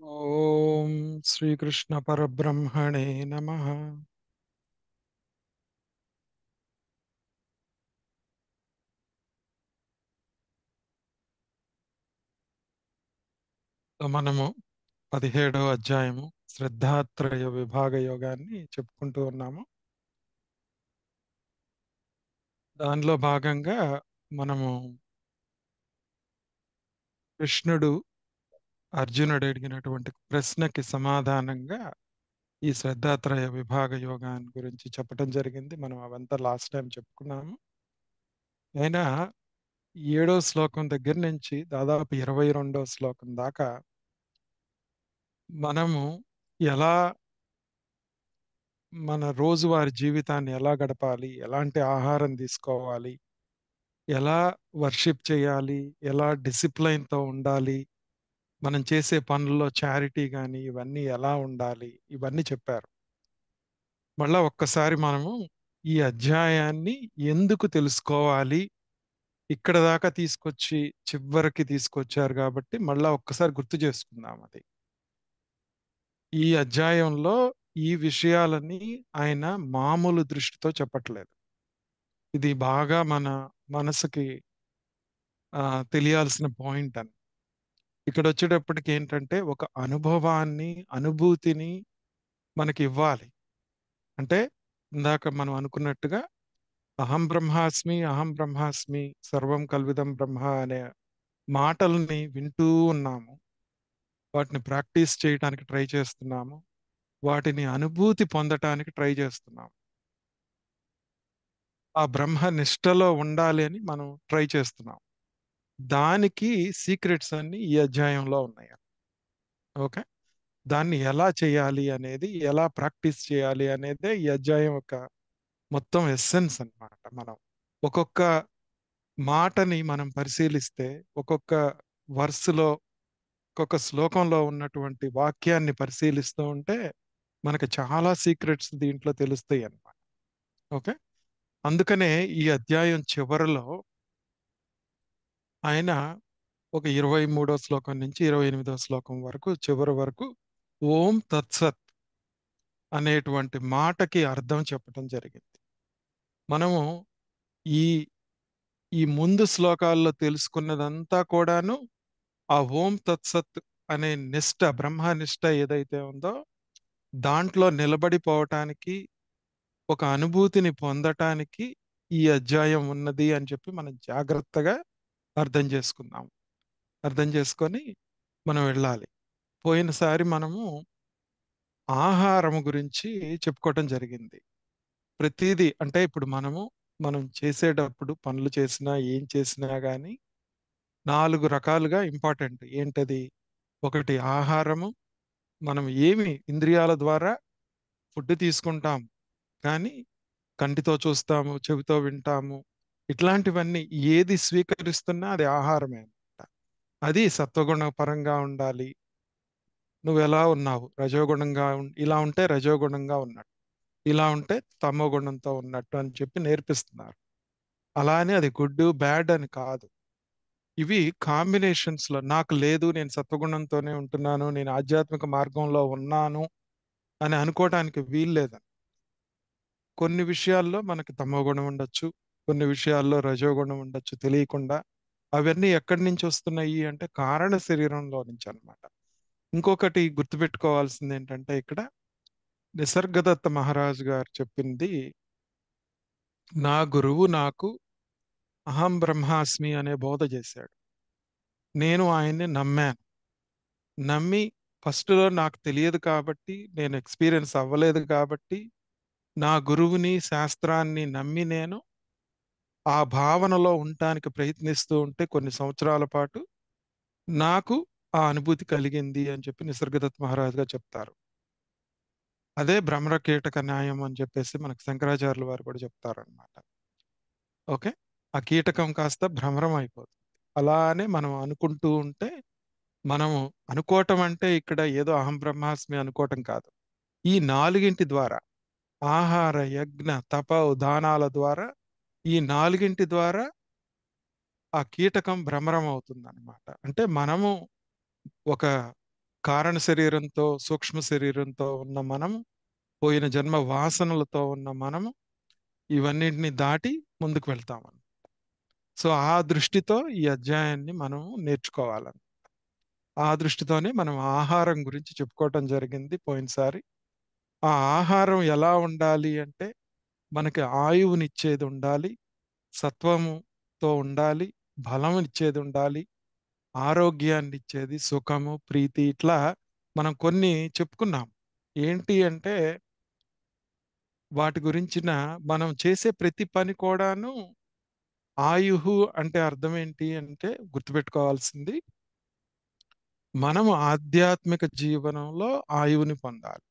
ఓం శ్రీకృష్ణ పరబ్రహ్మణే నమః. మనము 17వ అధ్యాయము శ్రద్ధాత్రయ విభాగ యోగాన్ని చెప్పుకుంటూ ఉన్నాము. దానిలో భాగంగా మనము కృష్ణుడు అర్జునుడు అడిగినటువంటి ప్రశ్నకి సమాధానంగా ఈ శ్రద్ధాత్రయ విభాగ యోగాన్ని గురించి చెప్పడం జరిగింది. మనం అవంతా లాస్ట్ టైం చెప్పుకున్నాము. అయినా 7వ శ్లోకం దగ్గర నుంచి దాదాపు 22వ శ్లోకం దాకా మనము ఎలా మన రోజువారీ జీవితాన్ని ఎలా గడపాలి, ఎలాంటి ఆహారం తీసుకోవాలి, ఎలా వర్షిప్ చేయాలి, ఎలా డిసిప్లైన్తో ఉండాలి, మనం చేసే పనుల్లో చారిటీ కానీ ఇవన్నీ ఎలా ఉండాలి, ఇవన్నీ చెప్పారు. మళ్ళా ఒక్కసారి మనము ఈ అధ్యాయాన్ని ఎందుకు తెలుసుకోవాలి, ఇక్కడ దాకా తీసుకొచ్చి చివరికి తీసుకొచ్చారు కాబట్టి మళ్ళా ఒక్కసారి గుర్తు చేసుకుందాం అది. ఈ అధ్యాయంలో ఈ విషయాలని ఆయన మామూలు దృష్టితో చెప్పట్లేదు. ఇది బాగా మన మనసుకి ఆ, తెలియాల్సిన పాయింట్ అని. ఇక్కడ వచ్చేటప్పటికి ఏంటంటే ఒక అనుభవాన్ని, అనుభూతిని మనకి ఇవ్వాలి. అంటే ఇందాక మనం అనుకున్నట్టుగా అహం బ్రహ్మాస్మి, అహం బ్రహ్మాస్మి, సర్వం కల్విదం బ్రహ్మ అనే మాటల్ని వింటూ ఉన్నాము. వాటిని ప్రాక్టీస్ చేయడానికి ట్రై చేస్తున్నాము. వాటిని అనుభూతి పొందటానికి ట్రై చేస్తున్నాము. ఆ బ్రహ్మ నిష్టలో ఉండాలి అని మనం ట్రై చేస్తున్నాం. దానికి సీక్రెట్స్ అన్ని ఈ అధ్యాయంలో ఉన్నాయి. ఓకే. దాన్ని ఎలా చేయాలి అనేది, ఎలా ప్రాక్టీస్ చేయాలి అనేదే ఈ అధ్యాయం యొక్క మొత్తం ఎస్సెన్స్ అన్నమాట. మనం ఒక్కొక్క మాటని మనం పరిశీలిస్తే, ఒక్కొక్క వర్స్లో, ఒక్కొక్క శ్లోకంలో ఉన్నటువంటి వాక్యాన్ని పరిశీలిస్తూ ఉంటే మనకి చాలా సీక్రెట్స్ దీంట్లో తెలుస్తాయి అన్నమాట. ఓకే. అందుకనే ఈ అధ్యాయం చివరిలో ఆయన ఒక 23వ శ్లోకం నుంచి 28వ శ్లోకం వరకు చివరి వరకు ఓం తత్సత్ అనేటువంటి మాటకి అర్థం చెప్పడం జరిగింది. మనము ఈ ఈ ముందు శ్లోకాల్లో తెలుసుకున్నదంతా కూడాను ఆ ఓం తత్సత్ అనే నిష్ట, బ్రహ్మనిష్ట ఏదైతే ఉందో దాంట్లో నిలబడిపోవటానికి, ఒక అనుభూతిని పొందటానికి ఈ అధ్యాయం ఉన్నది అని చెప్పి మనం జాగ్రత్తగా అర్థం చేసుకుందాం. అర్థం చేసుకొని మనం వెళ్ళాలి. పోయినసారి మనము ఆహారం గురించి చెప్పుకోవటం జరిగింది. ప్రతిదీ అంటే ఇప్పుడు మనం చేసేటప్పుడు పనులు చేసినా ఏం చేసినా కానీ 4 రకాలుగా ఇంపార్టెంట్. ఏంటది? ఒకటి ఆహారము. మనం ఏమి ఇంద్రియాల ద్వారా ఫుడ్ తీసుకుంటాం, కానీ కంటితో చూస్తాము, చెవితో వింటాము, ఇట్లాంటివన్నీ ఏది స్వీకరిస్తున్నా అది ఆహారమే అన్నమాట. అది సత్వగుణ పరంగా ఉండాలి. నువ్వు ఎలా ఉన్నావు? రజోగుణంగా ఇలా ఉంటే రజోగుణంగా ఉన్నట్టు, ఇలా ఉంటే తమో గుణంతో ఉన్నట్టు అని చెప్పి నేర్పిస్తున్నారు. అలానే అది గుడ్ బ్యాడ్ అని కాదు. ఇవి కాంబినేషన్స్ లో నాకు లేదు, నేను సత్వగుణంతోనే ఉంటున్నాను, నేను ఆధ్యాత్మిక మార్గంలో ఉన్నాను అని అనుకోవటానికి వీల్లేదని. కొన్ని విషయాల్లో మనకి తమో గుణం ఉండొచ్చు, కొన్ని విషయాల్లో రజోగుణం ఉండొచ్చు తెలియకుండా. అవన్నీ ఎక్కడి నుంచి వస్తున్నాయి అంటే కారణ శరీరంలో నుంచి అన్నమాట. ఇంకొకటి గుర్తుపెట్టుకోవాల్సింది ఏంటంటే ఇక్కడ నిసర్గదత్త మహారాజు గారు చెప్పింది, నా గురువు నాకు అహం బ్రహ్మాస్మి అనే బోధ చేశాడు. నేను ఆయన్ని నమ్మాను. నమ్మి ఫస్ట్లో నాకు తెలియదు కాబట్టి, నేను ఎక్స్పీరియన్స్ అవ్వలేదు కాబట్టి, నా గురువుని శాస్త్రాన్ని నమ్మి నేను ఆ భావనలో ఉండటానికి ప్రయత్నిస్తూ ఉంటే కొన్ని సంవత్సరాల పాటు నాకు ఆ అనుభూతి కలిగింది అని చెప్పి నిసర్గదత్ మహారాజ్ గారు చెప్తారు. అదే భ్రమర కీటక న్యాయం అని చెప్పేసి మనకు శంకరాచార్యుల వారు కూడా చెప్తారనమాట. ఓకే. ఆ కీటకం కాస్త భ్రమరం అయిపోతుంది. అలానే మనం అనుకుంటూ ఉంటే, మనము అనుకోవటం అంటే ఇక్కడ ఏదో అహం బ్రహ్మాస్మి అనుకోవటం కాదు. ఈ నాలుగింటి ద్వారా, ఆహార యజ్ఞ తప దానాల ద్వారా, ఈ నాలుగింటి ద్వారా ఆ కీటకం భ్రమరం అవుతుంది అనమాట. అంటే మనము ఒక కారణ శరీరంతో సూక్ష్మ శరీరంతో ఉన్న మనం, పోయిన జన్మ వాసనలతో ఉన్న మనము ఇవన్నింటిని దాటి ముందుకు వెళ్తామని. సో ఆ దృష్టితో ఈ అధ్యాయాన్ని మనం నేర్చుకోవాలని, ఆ దృష్టితోనే మనం ఆహారం గురించి చెప్పుకోవటం జరిగింది పోయినసారి. ఆ ఆహారం ఎలా ఉండాలి అంటే మనకి ఆయువునిచ్చేది ఉండాలి, సత్వముతో ఉండాలి, బలం ఇచ్చేది ఉండాలి, ఆరోగ్యాన్ని ఇచ్చేది, సుఖము, ప్రీతి, ఇట్లా మనం కొన్ని చెప్పుకున్నాం. ఏంటి అంటే వాటి గురించిన మనం చేసే ప్రతి పని కూడాను ఆయుహు అంటే అర్థం ఏంటి అంటే గుర్తుపెట్టుకోవాల్సింది, మనము ఆధ్యాత్మిక జీవనంలో ఆయువుని పొందాలి.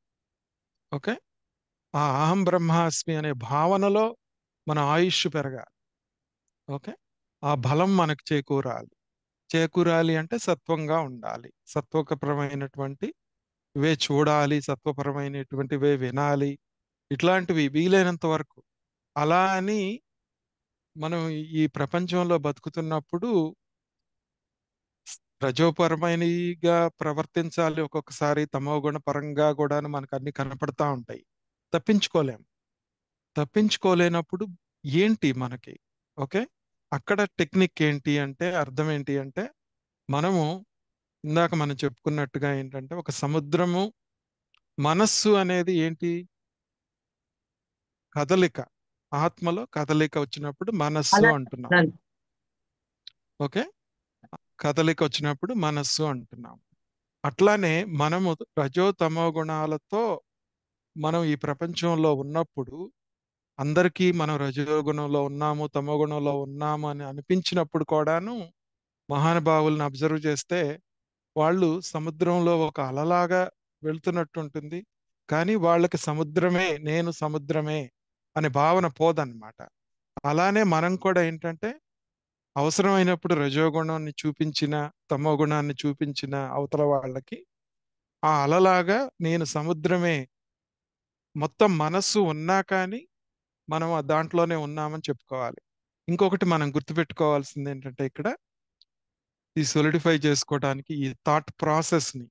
ఓకే, ఆ అహం బ్రహ్మాస్మి అనే భావనలో మన ఆయుష్ పెరగాలి. ఓకే, ఆ బలం మనకు చేకూరాలి. చేకూరాలి అంటే సత్వంగా ఉండాలి, సత్వకరమైనటువంటి వే చూడాలి, సత్వపరమైనటువంటివే వినాలి, ఇట్లాంటివి వీలైనంత వరకు. అలా అని మనం ఈ ప్రపంచంలో బతుకుతున్నప్పుడు రజోపరమైనగా ప్రవర్తించాలి, ఒక్కొక్కసారి తమో గుణ పరంగా కూడా మనకు అన్ని కనపడతా ఉంటాయి. తప్పించుకోలేం. తప్పించుకోలేనప్పుడు ఏంటి మనకి? ఓకే, అక్కడ టెక్నిక్ ఏంటి అంటే అర్థం ఏంటి అంటే మనము ఇందాక మనం చెప్పుకున్నట్టుగా ఏంటంటే ఒక సముద్రము, మనస్సు అనేది ఏంటి? కదలిక. ఆత్మలో కదలిక వచ్చినప్పుడు మనస్సు అలా అంటున్నాం. ఓకే, కదలిక వచ్చినప్పుడు మనస్సు అంటున్నాం. అట్లానే మనము రజో తమో గుణాలతో మనం ఈ ప్రపంచంలో ఉన్నప్పుడు అందరికీ మనం రజోగుణంలో ఉన్నాము, తమో గుణంలో ఉన్నాము అని అనిపించినప్పుడు కూడాను మహానుభావుల్ని అబ్జర్వ్ చేస్తే వాళ్ళు సముద్రంలో ఒక అలలాగా వెళ్తున్నట్టు ఉంటుంది. కానీ వాళ్ళకి సముద్రమే, నేను సముద్రమే అనే భావన పోదన్నమాట. అలానే మనం కూడా ఏంటంటే అవసరమైనప్పుడు రజోగుణాన్ని చూపించిన, తమో గుణాన్ని చూపించిన అవతల వాళ్ళకి ఆ అలలాగా నేను సముద్రమే, మొత్తం మనస్సు ఉన్నా కానీ మనం ఆ దాంట్లోనే ఉన్నామని చెప్పుకోవాలి. ఇంకొకటి మనం గుర్తుపెట్టుకోవాల్సింది ఏంటంటే ఇక్కడ ఈ సొలిడిఫై చేసుకోవడానికి ఈ థాట్ ప్రాసెస్ని,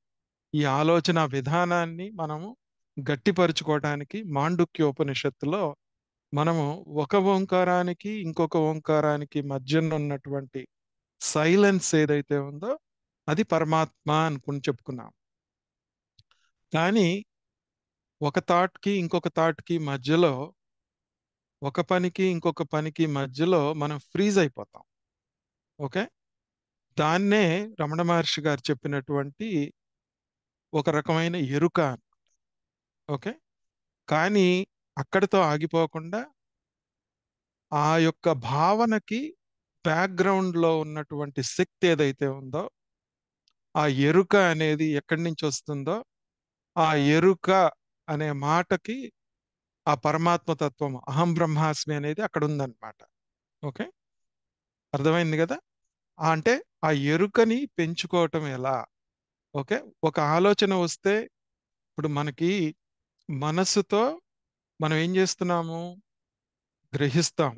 ఈ ఆలోచన విధానాన్ని మనము గట్టిపరుచుకోవడానికి మాండుక్యోపనిషత్తులో మనము ఒక ఓంకారానికి ఇంకొక ఓంకారానికి మధ్యన ఉన్నటువంటి సైలెన్స్ ఏదైతే ఉందో అది పరమాత్మ అనుకుని చెప్పుకున్నాం. కానీ ఒక థాట్కి ఇంకొక థాట్కి మధ్యలో, ఒక పనికి ఇంకొక పనికి మధ్యలో మనం ఫ్రీజ్ అయిపోతాం. ఓకే, దాన్నే రమణ మహర్షి గారు చెప్పినటువంటి ఒక రకమైన ఎరుక. ఓకే, కానీ అక్కడితో ఆగిపోకుండా ఆ యొక్క భావనకి బ్యాక్గ్రౌండ్ లో ఉన్నటువంటి శక్తి ఏదైతే ఉందో, ఆ ఎరుక అనేది ఎక్కడి నుంచి వస్తుందో, ఆ ఎరుక అనే మాటకి ఆ పరమాత్మ తత్వం అహం బ్రహ్మాస్మి అనేది అక్కడ ఉందన్నమాట. ఓకే, అర్థమైంది కదా? అంటే ఆ ఎరుకని పెంచుకోవటం ఎలా? ఓకే, ఒక ఆలోచన వస్తే ఇప్పుడు మనకి మనస్సుతో మనం ఏం చేస్తున్నాము? గ్రహిస్తాం.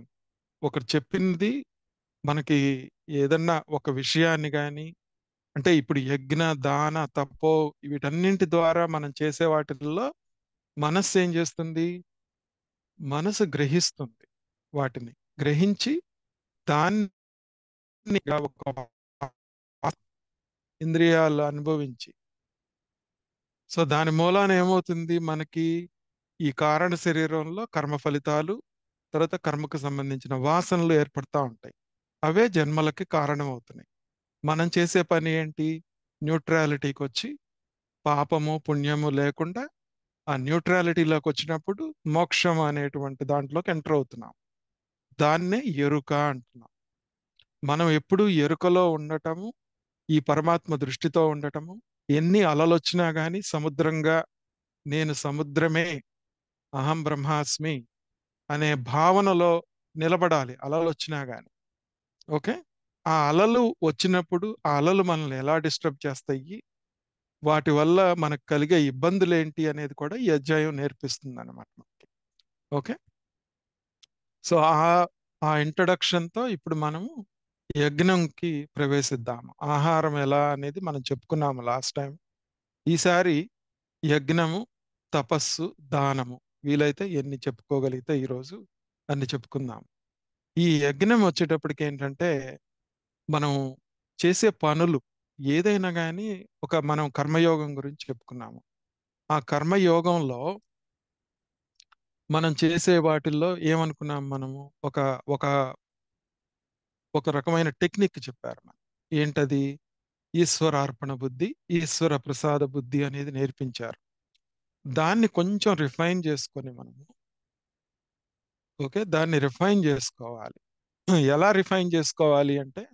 ఒకరు చెప్పింది మనకి ఏదన్నా ఒక విషయాన్ని కానీ, అంటే ఇప్పుడు యజ్ఞ దాన తపో వీటన్నింటి ద్వారా మనం చేసే వాటిల్లో మనస్సు ఏం చేస్తుంది? మనసు గ్రహిస్తుంది. వాటిని గ్రహించి దాన్ని ఒక ఇంద్రియాలు అనుభవించి, సో దాని మూలాన ఏమవుతుంది మనకి? ఈ కారణ శరీరంలో కర్మ ఫలితాలు, తర్వాత కర్మకు సంబంధించిన వాసనలు ఏర్పడతా ఉంటాయి. అవే జన్మలకి కారణం అవుతున్నాయి. మనం చేసే పని ఏంటి? న్యూట్రాలిటీకి వచ్చి పాపము పుణ్యము లేకుండా ఆ న్యూట్రాలిటీలోకి వచ్చినప్పుడు మోక్షం అనేటువంటి దాంట్లోకి ఎంటర్ అవుతున్నాం. దాన్నే ఎరుక అంటున్నాం. మనం ఎప్పుడు ఎరుకలో ఉండటము, ఈ పరమాత్మ దృష్టితో ఉండటము, ఎన్ని అలలు వచ్చినా గాని సముద్రంగా నేను సముద్రమే, అహం బ్రహ్మాస్మి అనే భావనలో నిలబడాలి అలలు వచ్చినా గాని. ఓకే, ఆ అలలు వచ్చినప్పుడు ఆ అలలు మనల్ని ఎలా డిస్టర్బ్ చేస్తాయి, వాటి వల్ల మనకు కలిగే ఇబ్బందులు ఏంటి అనేది కూడా ఈ అధ్యాయం నేర్పిస్తుంది అనమాట. ఓకే, సో ఆ ఇంట్రడక్షన్ తో ఇప్పుడు మనము యజ్ఞంకి ప్రవేశిద్దాము. ఆహారం ఎలా అనేది మనం చెప్పుకున్నాము లాస్ట్ టైం. ఈసారి యజ్ఞము, తపస్సు, దానము, వీలైతే ఎన్ని చెప్పుకోగలిగితే ఈరోజు అన్ని చెప్పుకుందాం. ఈ యజ్ఞం వచ్చేటప్పటికి ఏంటంటే, మనం చేసే పనులు ఏదైనా కానీ, మనం కర్మయోగం గురించి చెప్పుకున్నాము. ఆ కర్మయోగంలో మనం చేసే వాటిల్లో ఏమనుకున్నాం మనము? ఒక ఒక ఒక రకమైన టెక్నిక్ చెప్పారు మనకు. ఏంటది? ఈశ్వరార్పణ బుద్ధి, ఈశ్వర ప్రసాద బుద్ధి అనేది నేర్పించారు. దాన్ని కొంచెం రిఫైన్ చేసుకొని మనము, ఓకే, దాన్ని రిఫైన్ చేసుకోవాలి. ఎలా రిఫైన్ చేసుకోవాలి అంటే,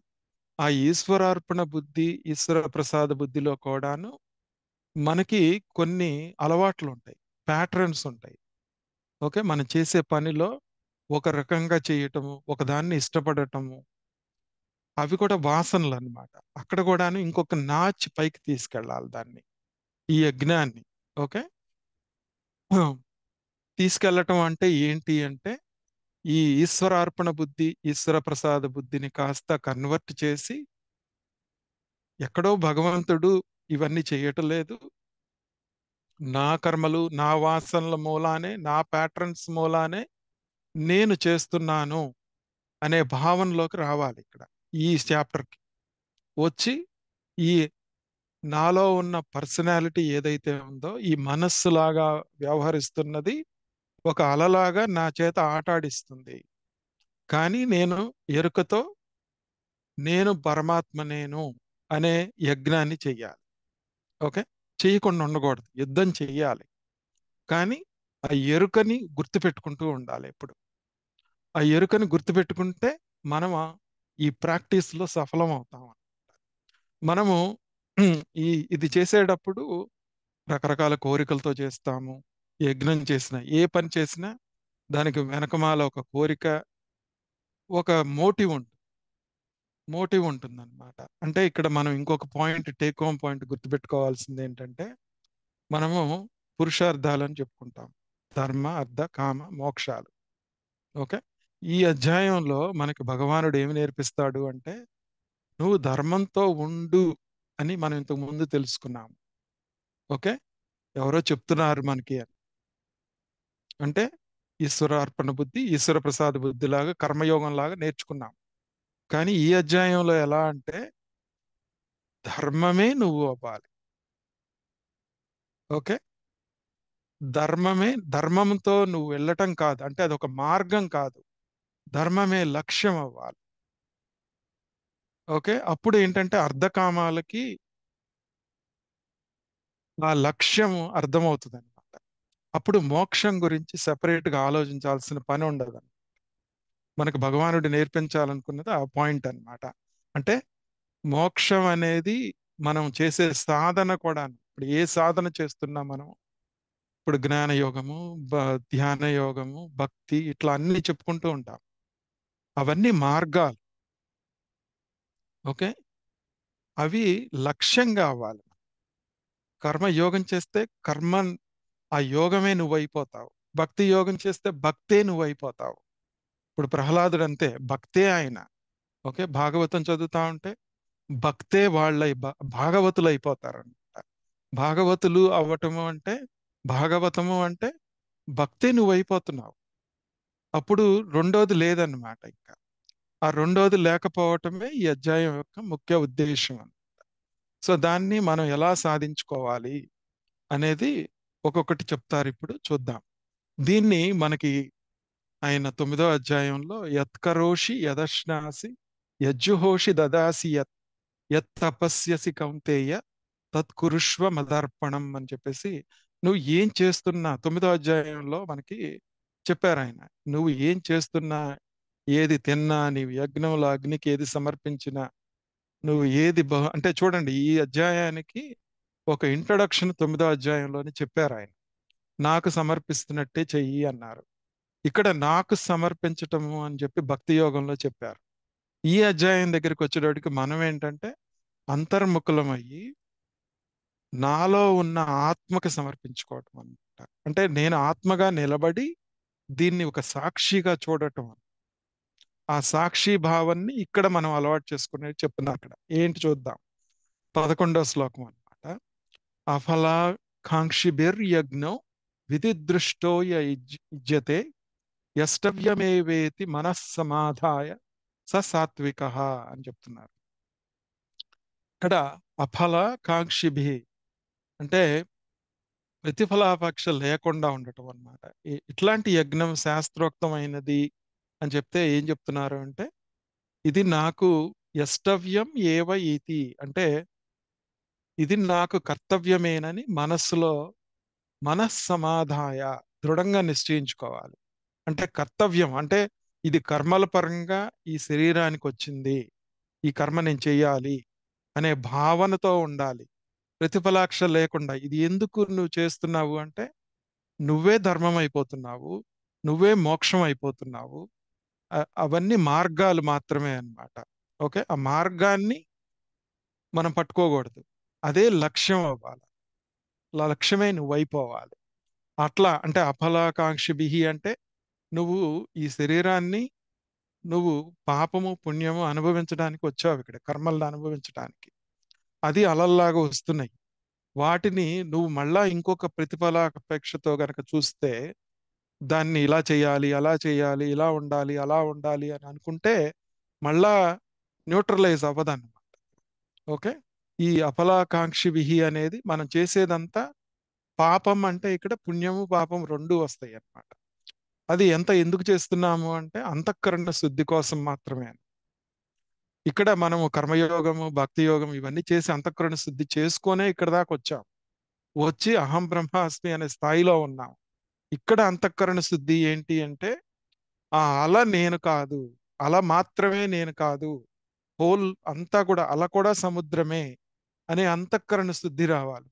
ఆ ఈశ్వరార్పణ బుద్ధి, ఈశ్వర ప్రసాద బుద్ధిలో కూడాను మనకి కొన్ని అలవాట్లు ఉంటాయి, ప్యాటర్న్స్ ఉంటాయి. ఓకే, మనం చేసే పనిలో ఒక రకంగా చేయటము, ఒకదాన్ని ఇష్టపడటము, అవి కూడా వాసనలు అన్నమాట. అక్కడ కూడాను ఇంకొక నాచ్ పైకి తీసుకెళ్ళాలి దాన్ని, ఈ యజ్ఞాన్ని. ఓకే. తీసుకెళ్ళటం అంటే ఏంటి అంటే, ఈ ఈశ్వరార్పణ బుద్ధి, ఈశ్వర ప్రసాద బుద్ధిని కాస్త కన్వర్ట్ చేసి, ఎక్కడో భగవంతుడు ఇవన్నీ చేయటం లేదు, నా కర్మలు, నా వాసనల మూలానే, నా ప్యాటర్న్స్ మూలానే నేను చేస్తున్నాను అనే భావనలోకి రావాలి ఇక్కడ. ఈ చాప్టర్కి వచ్చి, ఈ నాలో ఉన్న పర్సనాలిటీ ఏదైతే ఉందో, ఈ మనస్సులాగా వ్యవహరిస్తున్నది ఒక అలలాగా నా చేత ఆటాడిస్తుంది. కానీ నేను ఎరుకతో, నేను పరమాత్మ నేను అనే యజ్ఞాన్ని చెయ్యాలి. ఓకే. చేయకుండా ఉండకూడదు, యుద్ధం చెయ్యాలి. కానీ ఆ ఎరుకని గుర్తుపెట్టుకుంటూ ఉండాలి ఎప్పుడు. ఆ ఎరుకని గుర్తుపెట్టుకుంటే మనం ఈ ప్రాక్టీస్ లో సఫలం అవుతాం. మనము ఇది చేసేటప్పుడు రకరకాల కోరికలతో చేస్తాము. యజ్ఞం చేసిన ఏ పని చేసినా దానికి వెనకమాల ఒక కోరిక, ఒక మోటివ్ ఉంటుందన్నమాట. అంటే ఇక్కడ మనం ఇంకొక పాయింట్, టేక్ హోమ్ పాయింట్ గుర్తుపెట్టుకోవాల్సింది ఏంటంటే, మనము పురుషార్థాలని చెప్పుకుంటాం. ధర్మ, అర్థ, కామ, మోక్షాలు. ఓకే. ఈ అధ్యాయంలో మనకి భగవానుడు ఏమి నేర్పిస్తాడు అంటే, నువ్వు ధర్మంతో ఉండు అని మనం ఇంతకు ముందు తెలుసుకున్నాం. ఓకే. ఎవరో చెప్తున్నారు మనకి అని. అంటే ఈశ్వర అర్పణ బుద్ధి, ఈశ్వర ప్రసాద బుద్ధి లాగా, కర్మయోగం లాగా నేర్చుకున్నాం. కానీ ఈ అధ్యాయంలో ఎలా అంటే, ధర్మమే నువ్వు అవ్వాలి. ఓకే. ధర్మంతో నువ్వు వెళ్ళటం కాదు, అంటే అదొక మార్గం కాదు, ధర్మమే లక్ష్యం అవ్వాలి. ఓకే. అప్పుడు ఏంటంటే అర్ధకామాలకి ఆ లక్ష్యం అర్థమవుతుంది అనమాట. అప్పుడు మోక్షం గురించి సెపరేట్ గా ఆలోచించాల్సిన పని ఉండదు. మనకు భగవానుడు నేర్పించాలనుకున్నది ఆ పాయింట్ అన్నమాట. అంటే మోక్షం అనేది మనం చేసే సాధన కూడా. ఇప్పుడు ఏ సాధన చేస్తున్నా మనం, ఇప్పుడు జ్ఞాన యోగము, ధ్యాన యోగము, భక్తి, ఇట్లా అన్ని చెప్పుకుంటూ ఉంటాం. అవన్నీ మార్గాలు. ఓకే. అవి లక్ష్యంగా అవ్వాలి. కర్మ యోగం చేస్తే ఆ యోగమే నువ్వైపోతావు. భక్తి యోగం చేస్తే భక్తే నువ్వైపోతావు. ఇప్పుడు ప్రహ్లాదుడు అంతే, భక్తే ఆయన. ఓకే. భాగవతం చదువుతా ఉంటే భక్తే భాగవతులు అయిపోతారనమాట. భాగవతులు అవ్వటము అంటే, భాగవతము అంటే భక్తే నువ్వు అయిపోతున్నావు. అప్పుడు రెండోది లేదన్నమాట ఇంకా. ఆ రెండోది లేకపోవటమే ఈ అధ్యాయం యొక్క ముఖ్య ఉద్దేశం. సో దాన్ని మనం ఎలా సాధించుకోవాలి అనేది ఒక్కొక్కటి చెప్తారు, ఇప్పుడు చూద్దాం. దీన్ని మనకి ఆయన 9వ అధ్యాయంలో, యత్కరోషి యదశ్నాసి యజ్జుహోషి దదాసి యత్ తపస్యసి కౌంతేయ తత్కురుష్వ మదర్పణం అని చెప్పేసి, నువ్వు ఏం చేస్తున్నా 9వ అధ్యాయంలో మనకి చెప్పారు ఆయన. నువ్వు ఏం చేస్తున్నా, ఏది తిన్నా, నీవు యజ్ఞంలో అగ్నికి ఏది సమర్పించినా, నువ్వు అంటే చూడండి, ఈ అధ్యాయానికి ఒక ఇంట్రడక్షన్ 9వ అధ్యాయంలోనే చెప్పారు ఆయన. నాకు సమర్పిస్తున్నట్టే చెయ్యి అన్నారు. ఇక్కడ నాకు సమర్పించటము అని చెప్పి భక్తి యోగంలో చెప్పారు. ఈ అధ్యాయం దగ్గరికి వచ్చేటప్పటికి మనం ఏంటంటే అంతర్ముఖులమయ్యి నాలో ఉన్న ఆత్మకి సమర్పించుకోవటం అనమాట. అంటే నేను ఆత్మగా నిలబడి దీన్ని ఒక సాక్షిగా చూడటం. ఆ సాక్షి భావాన్ని ఇక్కడ మనం అలవాటు చేసుకునేది చెప్తున్నా. అక్కడ ఏంటి చూద్దాం. 11వ శ్లోకం అన్నమాట. అఫలాకాంక్షిభిర్యజ్ఞో విధిదృష్టో యుజ్యతే యష్టవ్యమేవేతి మనస్సమాధాయ స సాత్విక అని చెప్తున్నారు. ఇక్కడ అఫలాకాంక్షిభి అంటే ప్రతిఫలాపేక్ష లేకుండా ఉండటం అన్నమాట. ఇట్లాంటి యజ్ఞం శాస్త్రోక్తమైనది అని చెప్తే ఏం చెప్తున్నారు అంటే, ఇది నాకు యష్టవ్యం ఏవ ఇతి అంటే ఇది నాకు కర్తవ్యమేనని మనస్సులో మనస్సమాధాయ దృఢంగా నిశ్చయించుకోవాలి. అంటే కర్తవ్యం అంటే ఇది కర్మల పరంగా ఈ శరీరానికి వచ్చింది, ఈ కర్మ నేను చెయ్యాలి అనే భావనతో ఉండాలి. ప్రతిఫలాక్ష లేకుండా ఇది ఎందుకు నువ్వు చేస్తున్నావు అంటే నువ్వే ధర్మం అయిపోతున్నావు, నువ్వే మోక్షం అయిపోతున్నావు. అవన్నీ మార్గాలు మాత్రమే అన్నమాట. ఓకే, ఆ మార్గాన్ని మనం పట్టుకోకూడదు, అదే లక్ష్యం అవ్వాలి. లక్ష్యమే నువ్వు అయిపోవాలి. అట్లా అంటే అఫలాకాంక్షి బిహి అంటే నువ్వు ఈ శరీరాన్ని నువ్వు పాపము పుణ్యము అనుభవించడానికి వచ్చావు, ఇక్కడ కర్మలను అనుభవించడానికి. అది అలల్లాగా వస్తున్నాయి. వాటిని నువ్వు మళ్ళా ఇంకొక ప్రతిఫలాపేక్షతో గనక చూస్తే దాన్ని ఇలా చేయాలి, అలా చేయాలి, ఇలా ఉండాలి, అలా ఉండాలి అని అనుకుంటే మళ్ళా న్యూట్రలైజ్ అవ్వదన్నమాట. ఓకే, ఈ అఫలాకాంక్షి విహి అనేది మనం చేసేదంతా పాపం అంటే ఇక్కడ పుణ్యము పాపం రెండూ వస్తాయి అన్నమాట. అది ఎంత ఎందుకు చేస్తున్నాము అంటే అంతఃకరణ శుద్ధి కోసం మాత్రమే. ఇక్కడ మనము కర్మయోగము భక్తి యోగం ఇవన్నీ చేసి అంతఃకరణ శుద్ధి చేసుకొనే ఇక్కడ దాకా వచ్చాం. వచ్చి అహం బ్రహ్మాస్మి అనే స్థాయిలో ఉన్నాం. ఇక్కడ అంతఃకరణ శుద్ధి ఏంటి అంటే ఆ అల నేను కాదు, అల మాత్రమే నేను కాదు, హోల్ అంతా కూడా అల కూడా సముద్రమే అనే అంతఃకరణ శుద్ధి రావాలి.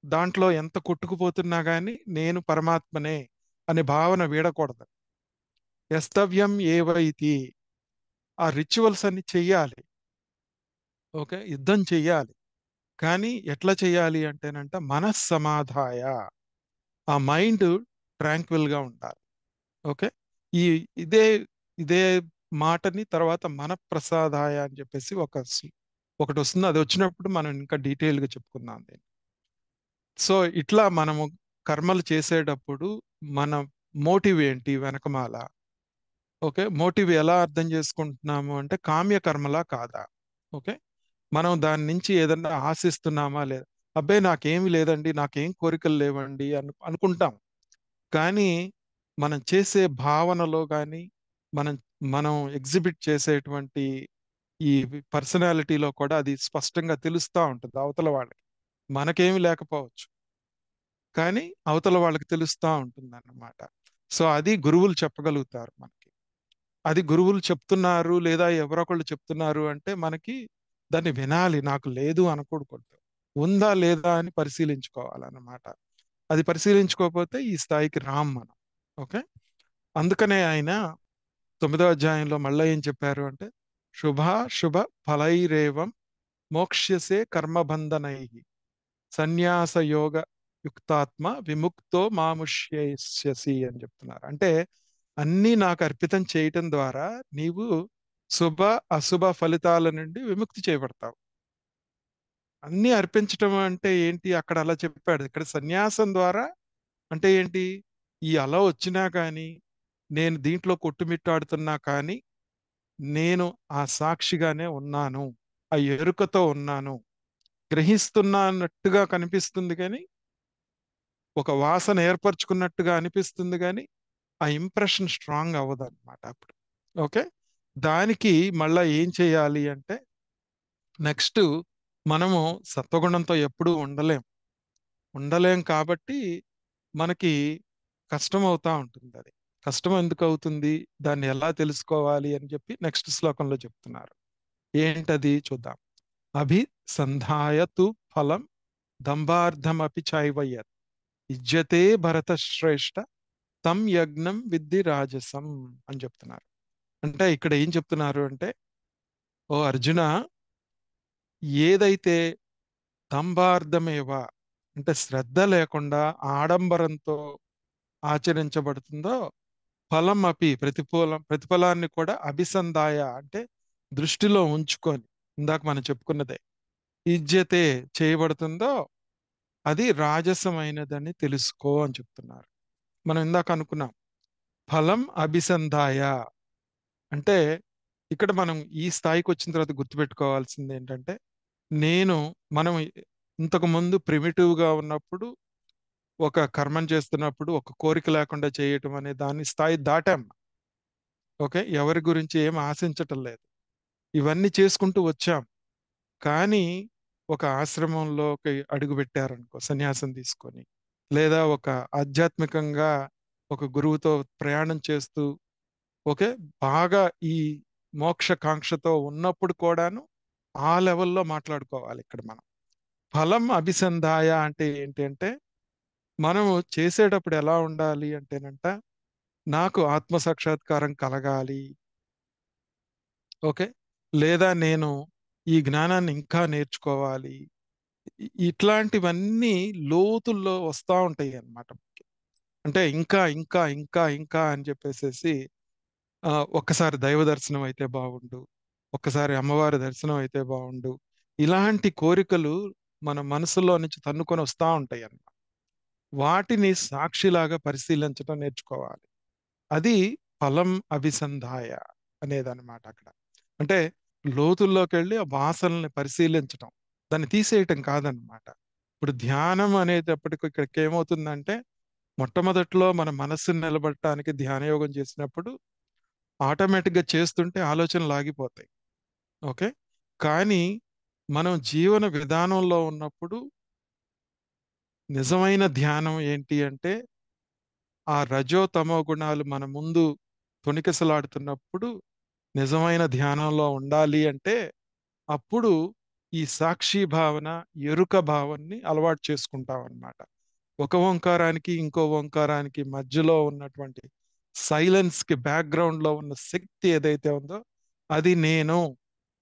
దాంట్లో ఎంత కొట్టుకుపోతున్నా గాని నేను పరమాత్మనే అనే భావన వీడకూడదు. యస్తవ్యం ఏవైతి ఆ రిచువల్స్ అన్ని చెయ్యాలి. ఓకే, యుద్ధం చెయ్యాలి. కానీ ఎట్లా చెయ్యాలి అంటేనంట మనస్సమాధాయ, ఆ మైండ్ ట్రాంక్విల్ గా ఉండాలి. ఓకే, ఈ ఇదే ఇదే మాటని తర్వాత మన ప్రసాదాయ అని చెప్పేసి ఒకటి వస్తుంది. అది వచ్చినప్పుడు మనం ఇంకా డీటెయిల్ గా చెప్పుకుందాం దీన్ని. సో ఇట్లా మనము కర్మలు చేసేటప్పుడు మన మోటివ్ ఏంటి వెనకమాల. ఓకే, మోటివ్ ఎలా అర్థం చేసుకుంటున్నాము అంటే కామ్య కర్మలా కాదా. ఓకే, మనం దాని నుంచి ఏదన్నా ఆశిస్తున్నామా లేదా. అబ్బాయి నాకేమి లేదండి, నాకేం కోరికలు లేవండి అనుకుంటాం. కానీ మనం చేసే భావనలో కానీ మనం మనం ఎగ్జిబిట్ చేసేటువంటి ఈ పర్సనాలిటీలో కూడా అది స్పష్టంగా తెలుస్తూ ఉంటుంది అవతల వాళ్ళకి. మనకేమి లేకపోవచ్చు కానీ అవతల వాళ్ళకి తెలుస్తూ ఉంటుంది అన్నమాట. సో అది గురువులు చెప్పగలుగుతారు మనకి. అది గురువులు చెప్తున్నారు లేదా ఎవరొకళ్ళు చెప్తున్నారు అంటే మనకి దాన్ని వినాలి, నాకు లేదు అనకూడదు. ఉందా లేదా అని పరిశీలించుకోవాలన్నమాట. అది పరిశీలించుకోకపోతే ఈ స్థాయికి రాం మనం. ఓకే, అందుకనే ఆయన 9వ అధ్యాయంలో మళ్ళీ ఏం చెప్పారు అంటే శుభ ఫలైరేవం మోక్ష్యసే కర్మబంధనై సన్యాస యోగ యుక్తాత్మ విముక్తో మాముష్యసి అని చెప్తున్నారు. అంటే అన్నీ నాకు అర్పితం చేయటం ద్వారా నీవు శుభ అశుభ ఫలితాల నుండి విముక్తి చేయబడతావు. అన్నీ అర్పించటం అంటే ఏంటి అక్కడ అలా చెప్పాడు. ఇక్కడ సన్యాసం ద్వారా అంటే ఏంటి, ఈ అల వచ్చినా కానీ నేను దీంట్లో కొట్టుమిట్టాడుతున్నా కానీ నేను ఆ సాక్షిగానే ఉన్నాను, ఆ ఎరుకతో ఉన్నాను, గ్రహిస్తున్నట్టుగా కనిపిస్తుంది కానీ ఒక వాసన ఏర్పరచుకున్నట్టుగా అనిపిస్తుంది కానీ ఆ ఇంప్రెషన్ స్ట్రాంగ్ అవ్వదు అనమాట అప్పుడు. ఓకే, దానికి మళ్ళా ఏం చేయాలి అంటే నెక్స్ట్ మనము సత్వగుణంతో ఎప్పుడూ ఉండలేం కాబట్టి మనకి కష్టం అవుతా ఉంటుంది. అది కష్టం ఎందుకు అవుతుంది, దాన్ని ఎలా తెలుసుకోవాలి అని చెప్పి నెక్స్ట్ శ్లోకంలో చెప్తున్నారు. ఏంటది చూద్దాం. అభిసంధాయ తు ఫలం దంభార్థమపి చైవయత్ ఇజ్జతే భరత శ్రేష్ఠ తం యజ్ఞం విద్ధి రాజసం అని చెప్తున్నారు. అంటే ఇక్కడ ఏం చెప్తున్నారు అంటే ఓ అర్జున, ఏదైతే దంభార్థమేవా అంటే శ్రద్ధ లేకుండా ఆడంబరంతో ఆచరించబడుతుందో ఫలం అపి ప్రతిఫలాన్ని కూడా అభిసంధాయ అంటే దృష్టిలో ఉంచుకొని ఇందాక మనం చెప్పుకున్నదే ఇజ్జతే చేయబడుతుందో అది రాజసమైనదని తెలుసుకో అని చెప్తున్నారు. మనం ఇందాక అనుకున్నాం ఫలం అభిసంధాయ అంటే ఇక్కడ మనం ఈ స్థాయికి వచ్చిన తర్వాత గుర్తుపెట్టుకోవాల్సింది ఏంటంటే నేను మనం ఇంతకు ముందు ప్రిమిటివ్ గా ఉన్నప్పుడు ఒక కర్మం చేస్తున్నప్పుడు ఒక కోరిక లేకుండా చేయటం అనే దాని స్థాయి దాటాం. ఓకే, ఎవరి గురించి ఏం ఆశించటం లేదు, ఇవన్నీ చేసుకుంటూ వచ్చాం. కానీ ఒక ఆశ్రమంలోకి అడుగు పెట్టారనుకో సన్యాసం తీసుకొని, లేదా ఒక ఆధ్యాత్మికంగా ఒక గురువుతో ప్రయాణం చేస్తూ, ఓకే, బాగా ఈ మోక్ష కాంక్షతో ఉన్నప్పుడు కూడాను ఆ లెవెల్లో మాట్లాడుకోవాలి ఇక్కడ మనం. ఫలం అభిసంధాయ అంటే ఏంటి అంటే మనము చేసేటప్పుడు ఎలా ఉండాలి అంటేనంట, నాకు ఆత్మ సాక్షాత్కారం కలగాలి, ఓకే, లేదా నేను ఈ జ్ఞానాన్ని ఇంకా నేర్చుకోవాలి, ఇట్లాంటివన్నీ లోతుల్లో వస్తూ ఉంటాయి అన్నమాట. అంటే ఇంకా ఇంకా ఇంకా ఇంకా అని చెప్పేసేసి ఒక్కసారి దైవ దర్శనం అయితే బాగుండు, ఒక్కసారి అమ్మవారి దర్శనం అయితే బాగుండు, ఇలాంటి కోరికలు మన మనసులో నుంచి తన్నుకొని వస్తూ ఉంటాయి అన్నమాట. వాటిని సాక్షిలాగా పరిశీలించడం నేర్చుకోవాలి. అది ఫలం అభిసంధాయ అనేదన్నమాట అక్కడ. అంటే లోతుల్లోకి వెళ్ళి ఆ వాసనల్ని పరిశీలించటం, దాన్ని తీసేయటం కాదనమాట. ఇప్పుడు ధ్యానం అనేటప్పటికి ఇక్కడికి ఏమవుతుందంటే మొట్టమొదట్లో మన మనస్సును నిలబడటానికి ధ్యాన యోగం చేసినప్పుడు ఆటోమేటిక్గా చేస్తుంటే ఆలోచనలు ఆగిపోతాయి. ఓకే, కానీ మనం జీవన విధానంలో ఉన్నప్పుడు నిజమైన ధ్యానం ఏంటి అంటే ఆ రజో తమో గుణాలు మన ముందు తొణికిసలాడుతున్నప్పుడు నిజమైన ధ్యానంలో ఉండాలి అంటే అప్పుడు ఈ సాక్షి భావన, ఎరుక భావాన్ని అలవాటు చేసుకుంటాం అన్నమాట. ఒక ఓంకారానికి ఇంకో ఓంకారానికి మధ్యలో ఉన్నటువంటి సైలెన్స్ కి బ్యాక్గ్రౌండ్ లో ఉన్న శక్తి ఏదైతే ఉందో అది నేను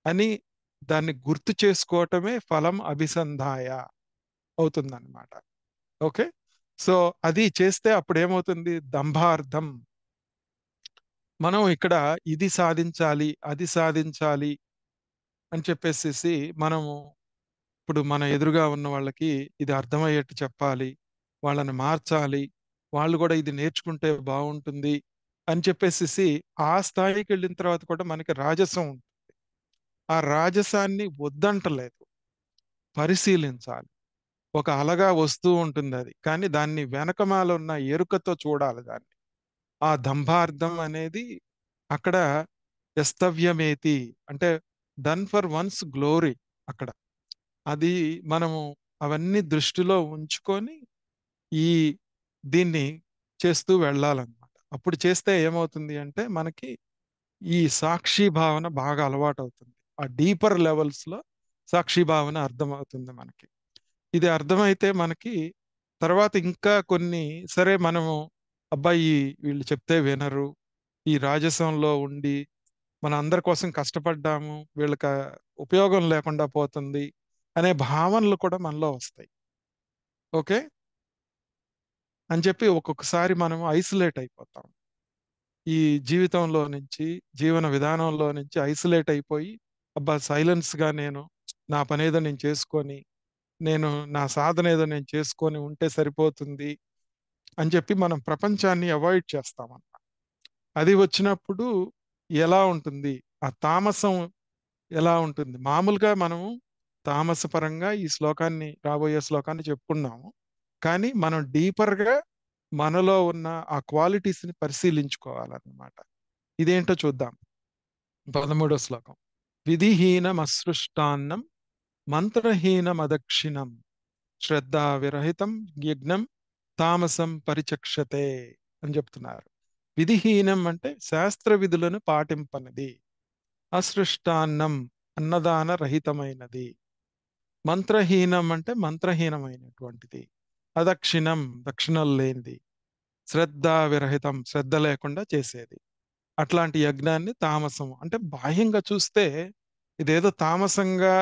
అని దాన్ని గుర్తు చేసుకోవటమే ఫలం అభిసంధాయ అవుతుందన్నమాట. ఓకే, సో అది చేస్తే అప్పుడు ఏమవుతుంది, దంభార్థం. మనం ఇక్కడ ఇది సాధించాలి అది సాధించాలి అని చెప్పేసేసి మనము ఇప్పుడు మన ఎదురుగా ఉన్న వాళ్ళకి ఇది అర్థమయ్యేట్టు చెప్పాలి, వాళ్ళని మార్చాలి, వాళ్ళు కూడా ఇది నేర్చుకుంటే బాగుంటుంది అని చెప్పేసేసి ఆ స్థాయికి వెళ్ళిన తర్వాత కూడా మనకి రాజసం ఉంటుంది. ఆ రాజసాన్ని వద్దంటలేదు, పరిశీలించాలి. ఒక అలగా వస్తూ ఉంటుంది అది, కానీ దాన్ని వెనకమాల ఉన్న ఎరుకతో చూడాలి దాన్ని. ఆ దంభార్థం అనేది అక్కడ ఎస్తవ్యమేతి అంటే డన్ ఫర్ వన్స్ గ్లోరీ అక్కడ. అది మనము అవన్నీ దృష్టిలో ఉంచుకొని ఈ దీన్ని చేస్తూ వెళ్ళాలన్నమాట. అప్పుడు చేస్తే ఏమవుతుంది అంటే మనకి ఈ సాక్షి భావన బాగా అలవాటు అవుతుంది. ఆ డీపర్ లెవెల్స్ లో సాక్షి భావన అర్థమవుతుంది మనకి. ఇది అర్థమైతే మనకి తర్వాత ఇంకా కొన్ని, సరే మనము అబ్బాయి వీళ్ళు చెప్తే వినరు, ఈ రాజసంలో ఉండి మన అందరి కోసం కష్టపడ్డాము, వీళ్ళకి ఉపయోగం లేకుండా పోతుంది అనే భావనలు కూడా మనలో వస్తాయి. ఓకే అని చెప్పి ఒక్కొక్కసారి మనం ఐసోలేట్ అయిపోతాం. ఈ జీవితంలో నుంచి, జీవన విధానంలో నుంచి ఐసోలేట్ అయిపోయి, అబ్బా సైలెన్స్ గా నేను నా పనేదో నేను చేసుకొని, నేను నా సాధన ఏదో నేను చేసుకొని ఉంటే సరిపోతుంది అని చెప్పి మనం ప్రపంచాన్ని అవాయిడ్ చేస్తామన్నమాట. అది వచ్చినప్పుడు ఎలా ఉంటుంది, ఆ తామసం ఎలా ఉంటుంది? మామూలుగా మనము తామస పరంగా ఈ శ్లోకాన్ని, రాబోయే శ్లోకాన్ని చెప్పుకున్నాము. కానీ మనం డీపర్ గా మనలో ఉన్న ఆ క్వాలిటీస్ ని పరిశీలించుకోవాలన్నమాట. ఇదేంటో చూద్దాం. 13వ శ్లోకం. విధిహీనం అసృష్టాన్నం మంత్రహీనం శ్రద్ధా విరహితం యజ్ఞం తామసం పరిచక్షతే అని చెప్తున్నారు. విధిహీనం అంటే శాస్త్ర విధులను పాటింపనిది, అసృష్టాన్నం అన్నదాన రహితమైనది, మంత్రహీనం అంటే మంత్రహీనమైనటువంటిది, అదక్షిణం దక్షిణలు లేనిది, శ్రద్ధా విరహితం శ్రద్ధ లేకుండా చేసేది. అట్లాంటి యజ్ఞాన్ని తామసం అంటే బాహ్యంగా చూస్తే ఇదేదో తామసంగా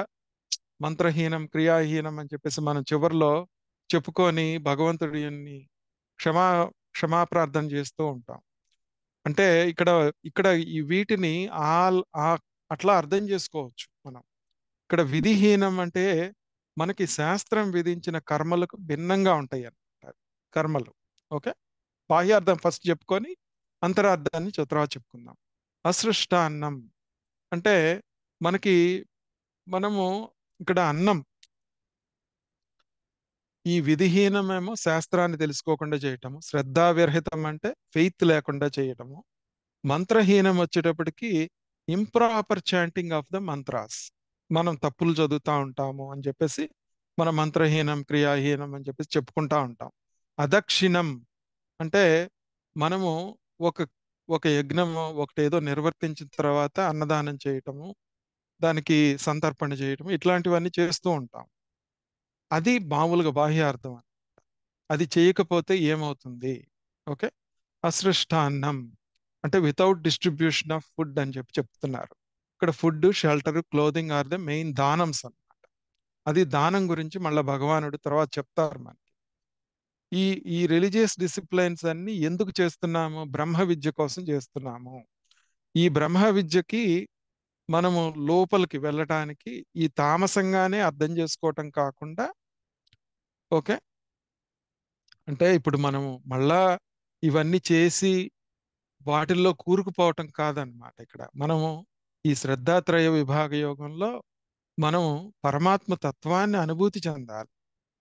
మంత్రహీనం క్రియాహీనం అని చెప్పేసి మనం చివర్లో చెప్పుకొని భగవంతుడిని క్షమా క్షమాప్రార్థన చేస్తూ ఉంటాం. అంటే ఇక్కడ ఇక్కడ ఈ వీటిని ఆ ఆ- అట్లా అర్థం చేసుకోవచ్చు మనం. ఇక్కడ విధిహీనం అంటే మనకి శాస్త్రం విధించిన కర్మలకు భిన్నంగా ఉంటాయి అన్నమాట కర్మలు. ఓకే, బాహ్యార్థం ఫస్ట్ చెప్పుకొని అంతరార్థాన్ని తర్వాత చెప్పుకుందాం. అసృష్ట అన్నం అంటే మనకి మనము ఇక్కడ అన్నం ఈ విధిహీనమేమో శాస్త్రాన్ని తెలుసుకోకుండా చేయటము, శ్రద్ధావిరహితం అంటే ఫెయిత్ లేకుండా చేయటము, మంత్రహీనం వచ్చేటప్పటికి improper chanting of the mantras. మనం తప్పులు చదువుతా ఉంటాము అని చెప్పేసి మనం మంత్రహీనం క్రియాహీనం అని చెప్పేసి చెప్పుకుంటా ఉంటాం. అదక్షిణం అంటే మనము ఒక ఒక యజ్ఞము ఒకటి ఏదో నిర్వర్తించిన తర్వాత అన్నదానం చేయటము, దానికి సంతర్పణ చేయటం, ఇట్లాంటివన్నీ చేస్తూ ఉంటాం. అది మామూలుగా బాహ్యార్థం. అది చేయకపోతే ఏమవుతుంది? ఓకే, అసృష్టాన్నం అంటే వితౌట్ డిస్ట్రిబ్యూషన్ ఆఫ్ ఫుడ్ అని చెప్పి చెప్తున్నారు. ఇక్కడ food, shelter, clothing are the main దానమ్స్ అన్నమాట. అది దానం గురించి మళ్ళీ భగవానుడు తర్వాత చెప్తారు మనకి. ఈ ఈ రిలీజియస్ డిసిప్లైన్స్ అన్ని ఎందుకు చేస్తున్నాము? బ్రహ్మ విద్య కోసం చేస్తున్నాము. ఈ బ్రహ్మ విద్యకి మనము లోపలికి వెళ్ళటానికి ఈ తామసంగానే అర్థం చేసుకోవటం కాకుండా, ఓకే, అంటే ఇప్పుడు మనము మళ్ళా ఇవన్నీ చేసి వాటిల్లో కూరుకుపోవటం కాదనమాట. ఇక్కడ మనము ఈ శ్రద్ధాత్రయ విభాగ యోగంలో మనం పరమాత్మ తత్వాన్ని అనుభూతి చెందాలి.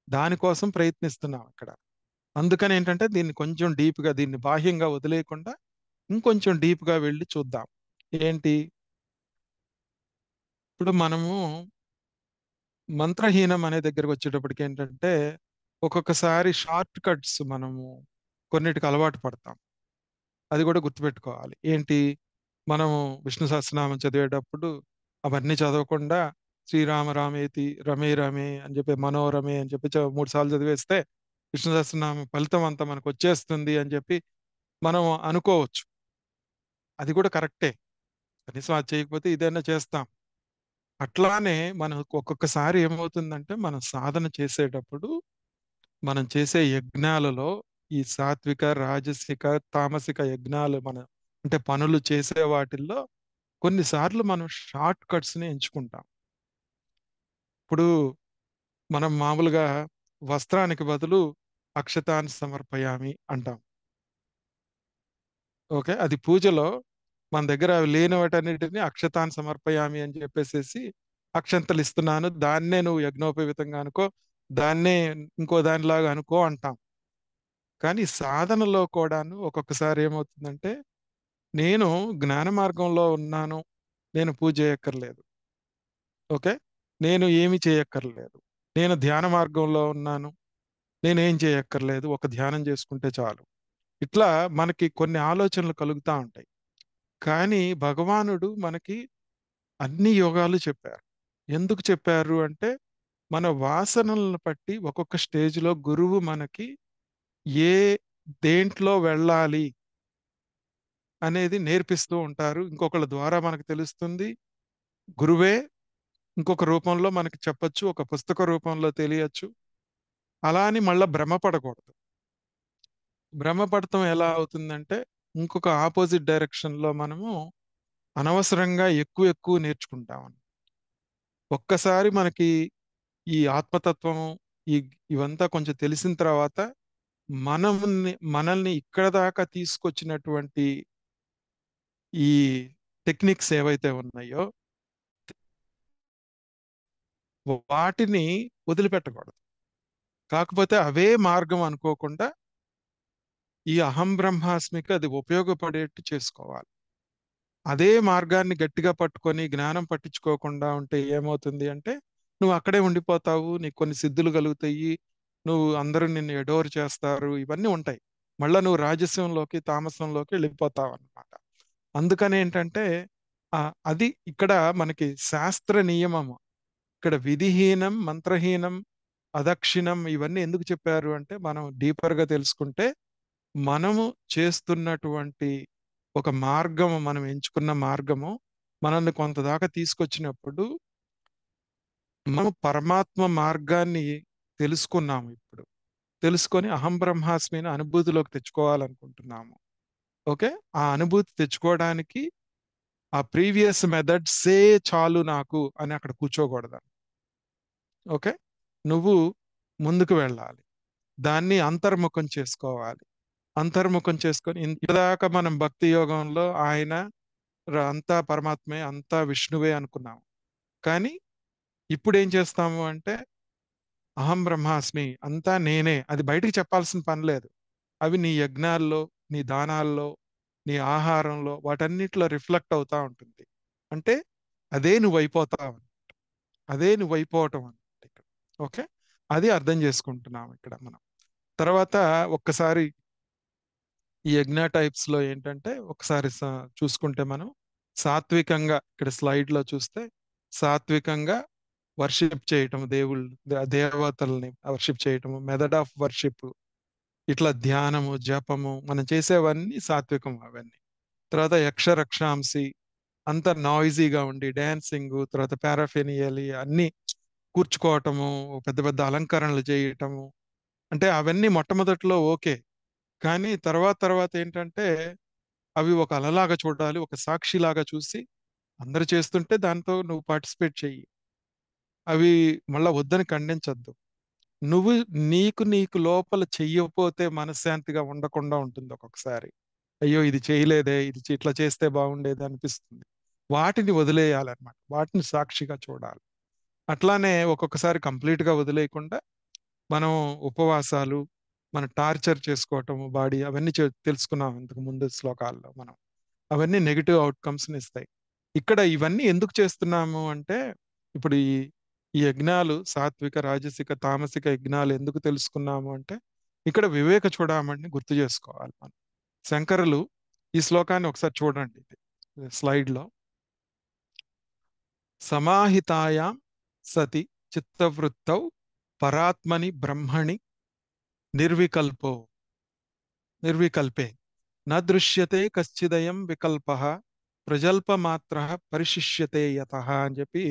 దానికోసం ప్రయత్నిస్తున్నాం ఇక్కడ. అందుకని ఏంటంటే దీన్ని కొంచెం డీప్గా, దీన్ని బాహ్యంగా వదిలేయకుండా ఇంకొంచెం డీప్గా వెళ్ళి చూద్దాం. ఏంటి? ఇప్పుడు మనము మంత్రహీనం అనే దగ్గరకు వచ్చేటప్పటికి ఏంటంటే ఒక్కొక్కసారి షార్ట్ కట్స్ మనము కొన్నిటికి అలవాటు పడతాం. అది కూడా గుర్తుపెట్టుకోవాలి. ఏంటి? మనము విష్ణు సహస్రనామం చదివేటప్పుడు అవన్నీ చదవకుండా శ్రీరామ రామేతి రమే రమే అని చెప్పి మనోరమే అని చెప్పి 3 సార్లు చదివేస్తే విష్ణు సహస్రనామం ఫలితం అంతా మనకు వచ్చేస్తుంది అని చెప్పి మనం అనుకోవచ్చు. అది కూడా కరెక్టే. కనీసం అది చేయకపోతే ఇదైనా చేస్తాం. అట్లానే మనకు ఒక్కొక్కసారి ఏమవుతుందంటే మనం సాధన చేసేటప్పుడు మనం చేసే యజ్ఞాలలో ఈ సాత్విక రాజసిక తామసిక యజ్ఞాలు అంటే పనులు చేసే వాటిల్లో కొన్నిసార్లు మనం షార్ట్ కట్స్ ని ఎంచుకుంటాం. ఇప్పుడు మనం మామూలుగా వస్త్రానికి బదులు అక్షతాన్ని సమర్పయామి అంటాం. ఓకే, అది పూజలో మన దగ్గర అవి లేని వాటన్నిటిని అక్షతాన్ని సమర్పయామి అని చెప్పేసేసి అక్షంతలు ఇస్తున్నాను, దాన్నే నువ్వు యజ్ఞోపవీతంగా అనుకో, దాన్నే ఇంకో దానిలాగా అనుకో అంటాం. కానీ సాధనలో కూడాను ఒక్కొక్కసారి ఏమవుతుందంటే నేను జ్ఞాన మార్గంలో ఉన్నాను, నేను పూజ చేయక్కర్లేదు. ఓకే, నేను ఏమి చేయక్కర్లేదు, నేను ధ్యాన మార్గంలో ఉన్నాను, నేనేం చేయక్కర్లేదు, ఒక ధ్యానం చేసుకుంటే చాలు. ఇట్లా మనకి కొన్ని ఆలోచనలు కలుగుతూ ఉంటాయి. కానీ భగవానుడు మనకి అన్ని యోగాలు చెప్పారు. ఎందుకు చెప్పారు అంటే మన వాసనలను బట్టి ఒక్కొక్క స్టేజ్లో గురువు మనకి ఏ దేంట్లో వెళ్ళాలి అనేది నేర్పిస్తూ ఉంటారు. ఇంకొకళ్ళ ద్వారా మనకు తెలుస్తుంది. గురువే ఇంకొక రూపంలో మనకి చెప్పొచ్చు, ఒక పుస్తక రూపంలో తెలియచ్చు. అలా అని మళ్ళా భ్రమపడకూడదు. భ్రమపడటం ఎలా అవుతుందంటే ఇంకొక ఆపోజిట్ డైరెక్షన్ లో మనము అనవసరంగా ఎక్కువ ఎక్కువ నేర్చుకుంటాం. ఒక్కసారి మనకి ఈ ఆత్మతత్వం ఈ ఇవంతా కొంచెం తెలిసిన తర్వాత మనల్ని ఇక్కడ దాకా తీసుకొచ్చినటువంటి ఈ టెక్నిక్స్ ఏవైతే ఉన్నాయో వాటిని వదిలిపెట్టకూడదు. కాకపోతే అవే మార్గం అనుకోకుండా ఈ అహం బ్రహ్మాస్మికి అది ఉపయోగపడేట్టు చేసుకోవాలి. అదే మార్గాన్ని గట్టిగా పట్టుకొని జ్ఞానం పట్టించుకోకుండా ఉంటే ఏమవుతుంది అంటే నువ్వు అక్కడే ఉండిపోతావు, నీకు కొన్ని సిద్ధులు కలుగుతాయి, నువ్వు అందరూ నిన్ను ఎడోర్ చేస్తారు, ఇవన్నీ ఉంటాయి. మళ్ళా నువ్వు రాజస్యంలోకి తామసంలోకి వెళ్ళిపోతావు అన్నమాట. అందుకని ఏంటంటే అది ఇక్కడ మనకి శాస్త్ర నియమము. ఇక్కడ విధిహీనం మంత్రహీనం అదక్షిణం ఇవన్నీ ఎందుకు చెప్పారు అంటే మనం డీపర్ గా తెలుసుకుంటే మనము చేస్తున్నటువంటి ఒక మార్గము, మనం ఎంచుకున్న మార్గము మనల్ని కొంత దాకా తీసుకొచ్చినప్పుడు మనం పరమాత్మ మార్గాన్ని తెలుసుకున్నాము. ఇప్పుడు తెలుసుకొని అహం బ్రహ్మాస్మిని అనుభూతిలోకి తెచ్చుకోవాలనుకుంటున్నాము. ఓకే, ఆ అనుభూతి తెచ్చుకోవడానికి ఆ ప్రీవియస్ మెథడ్సే చాలు నాకు అని అక్కడ కూర్చోకూడదు. ఓకే, నువ్వు ముందుకు వెళ్ళాలి. దాన్ని అంతర్ముఖం చేసుకోవాలి. అంతర్ముఖం చేసుకొని ఇంతదాకా మనం భక్తి యోగంలో ఆయన అంతా పరమాత్మే, అంతా విష్ణువే అనుకున్నాం. కానీ ఇప్పుడు ఏం చేస్తాము అంటే అహం బ్రహ్మాస్మి, అంతా నేనే. అది బయటికి చెప్పాల్సిన పని లేదు. అవి నీ యజ్ఞాల్లో, నీ దానాల్లో, నీ ఆహారంలో, వాటన్నిటిలో రిఫ్లెక్ట్ అవుతా ఉంటుంది. అంటే అదే నువ్వు అయిపోతావు. అదే నువ్వు అయిపోవటం అన్నమాట ఇక్కడ. ఓకే, అది అర్థం చేసుకుంటున్నాం ఇక్కడ మనం. తర్వాత ఒక్కసారి ఈ యజ్ఞ టైప్స్ లో ఏంటంటే ఒకసారి చూసుకుంటే మనం సాత్వికంగా ఇక్కడ స్లైడ్ లో చూస్తే సాత్వికంగా వర్షిప్ చేయటం, దేవుళ్ళు దేవతల్ని వర్షిప్ చేయటము, మెథడ్ ఆఫ్ వర్షిప్, ఇట్లా ధ్యానము, జపము, మనం చేసేవన్నీ సాత్వికం అవన్నీ. తర్వాత యక్షరక్షాంసి, అంత నాయిజీగా ఉండి డాన్సింగ్, తర్వాత పారాఫెనియలి అన్ని కూర్చుకోవటము, పెద్ద పెద్ద అలంకరణలు చేయటము, అంటే అవన్నీ మొట్టమొదట్లో ఓకే. కానీ తర్వాత తర్వాత ఏంటంటే అవి ఒక అలలాగా చూడాలి, ఒక సాక్షిలాగా చూసి అందరు చేస్తుంటే దాంతో నువ్వు పార్టిసిపేట్ చెయ్యి. అవి మళ్ళా వద్దని ఖండించద్దు. నువ్వు నీకు లోపల చెయ్యకపోతే మనశ్శాంతిగా ఉండకుండా ఉంటుంది ఒక్కొక్కసారి. అయ్యో ఇది చేయలేదే, ఇది ఇట్లా చేస్తే బాగుండేది అనిపిస్తుంది. వాటిని వదిలేయాలన్నమాట, వాటిని సాక్షిగా చూడాలి. అట్లానే ఒక్కొక్కసారి కంప్లీట్ గా వదిలేయకుండా మనం ఉపవాసాలు, మన టార్చర్ చేసుకోవటము బాడీ, అవన్నీ తెలుసుకున్నాం ఇంతకు ముందు శ్లోకాల్లో మనం. అవన్నీ నెగిటివ్ అవుట్కమ్స్ ఇస్తాయి. ఇక్కడ ఇవన్నీ ఎందుకు చేస్తున్నాము అంటే ఇప్పుడు ఈ యజ్ఞాలు సాత్విక, రాజసిక, తామసిక యజ్ఞాలు ఎందుకు తెలుసుకున్నాము అంటే ఇక్కడ వివేక చూడమని గుర్తు చేసుకోవాలి మనం. శంకరులు ఈ శ్లోకాన్ని ఒకసారి చూడండి స్లైడ్ లో. సమాహితాయాం సతి చిత్తవృత్తౌ పరాత్మని బ్రహ్మణి నిర్వికల్పో నిర్వికల్పే న దృశ్యతే కశ్చిదయం వికల్పః ప్రజల్పమాత్రః పరిశిష్యతే యతః అని చెప్పి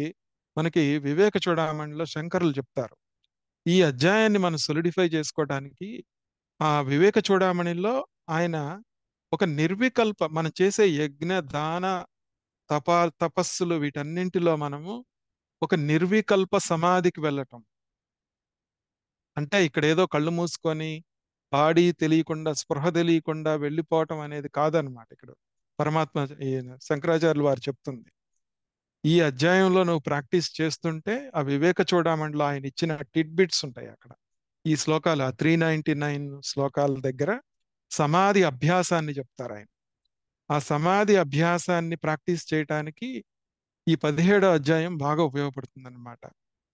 మనకి వివేక చూడమణిలో శంకరులు చెప్తారు. ఈ అధ్యాయాన్ని మనం సొలిడిఫై చేసుకోవడానికి ఆ వివేక చూడమణిలో ఆయన ఒక నిర్వికల్ప, మనం చేసే యజ్ఞ దాన తప తపస్సులు వీటన్నింటిలో మనము ఒక నిర్వికల్ప సమాధికి వెళ్ళటం. అంటే ఇక్కడ ఏదో కళ్ళు మూసుకొని బాడీ తెలియకుండా, స్పృహ తెలియకుండా వెళ్ళిపోవటం అనేది కాదనమాట. ఇక్కడ పరమాత్మ శంకరాచార్యులు వారు చెప్తుంది. ఈ అధ్యాయంలో నువ్వు ప్రాక్టీస్ చేస్తుంటే ఆ వివేక చూడమండలో ఆయన ఇచ్చిన టిడ్ బిట్స్ ఉంటాయి అక్కడ. ఈ శ్లోకాలు, ఆ 399 శ్లోకాల దగ్గర సమాధి అభ్యాసాన్ని చెప్తారు ఆయన. ఆ సమాధి అభ్యాసాన్ని ప్రాక్టీస్ చేయటానికి ఈ 17వ అధ్యాయం బాగా ఉపయోగపడుతుంది అనమాట.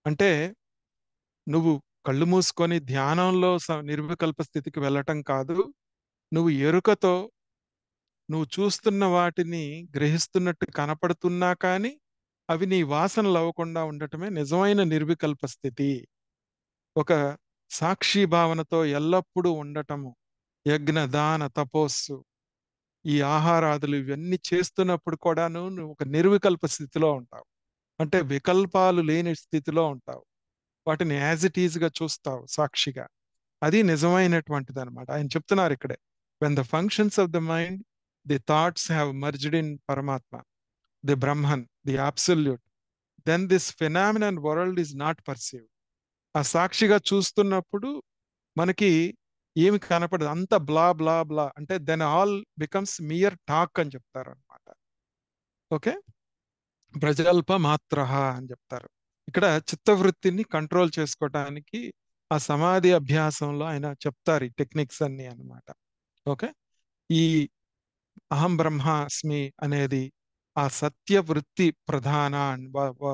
అంటే నువ్వు కళ్ళు మూసుకొని ధ్యానంలో నిర్వికల్ప స్థితికి వెళ్ళటం కాదు, నువ్వు ఎరుకతో నువ్వు చూస్తున్న వాటిని గ్రహిస్తున్నట్టు కనపడుతున్నా కానీ అవి నీ వాసనలు అవ్వకుండా ఉండటమే నిజమైన నిర్వికల్ప స్థితి. ఒక సాక్షి భావనతో ఎల్లప్పుడూ ఉండటము. యజ్ఞ దాన తపోస్సు, ఈ ఆహారాదులు ఇవన్నీ చేస్తున్నప్పుడు కూడాను నువ్వు ఒక నిర్వికల్ప స్థితిలో ఉంటావు. అంటే వికల్పాలు లేని స్థితిలో ఉంటావు. వాటిని యాజ్ ఇట్ ఈజ్ గా చూస్తావు సాక్షిగా. అది నిజమైనటువంటిది అనమాట. ఆయన చెప్తున్నారు ఇక్కడే, when the functions of the mind, the thoughts have merged in Paramatma, the Brahman, the absolute, then this phenomenon world is not perceived. ఆ సాక్షిగా చూస్తున్నప్పుడు మనకి ఏమి కనపడదు, అంత బ్లా బ్లా బ్లా, అంటే then all becomes mere talk అని చెప్తారు అనమాట. ఓకే, ప్రజల్ప మాత్ర అని చెప్తారు. ఇక్కడ చిత్తవృత్తిని కంట్రోల్ చేసుకోవటానికి ఆ సమాధి అభ్యాసంలో ఆయన చెప్తారు ఈ టెక్నిక్స్ అన్ని అన్నమాట. ఓకే, ఈ అహం బ్రహ్మాస్మి అనేది ఆ సత్య వృత్తి ప్రధాన అని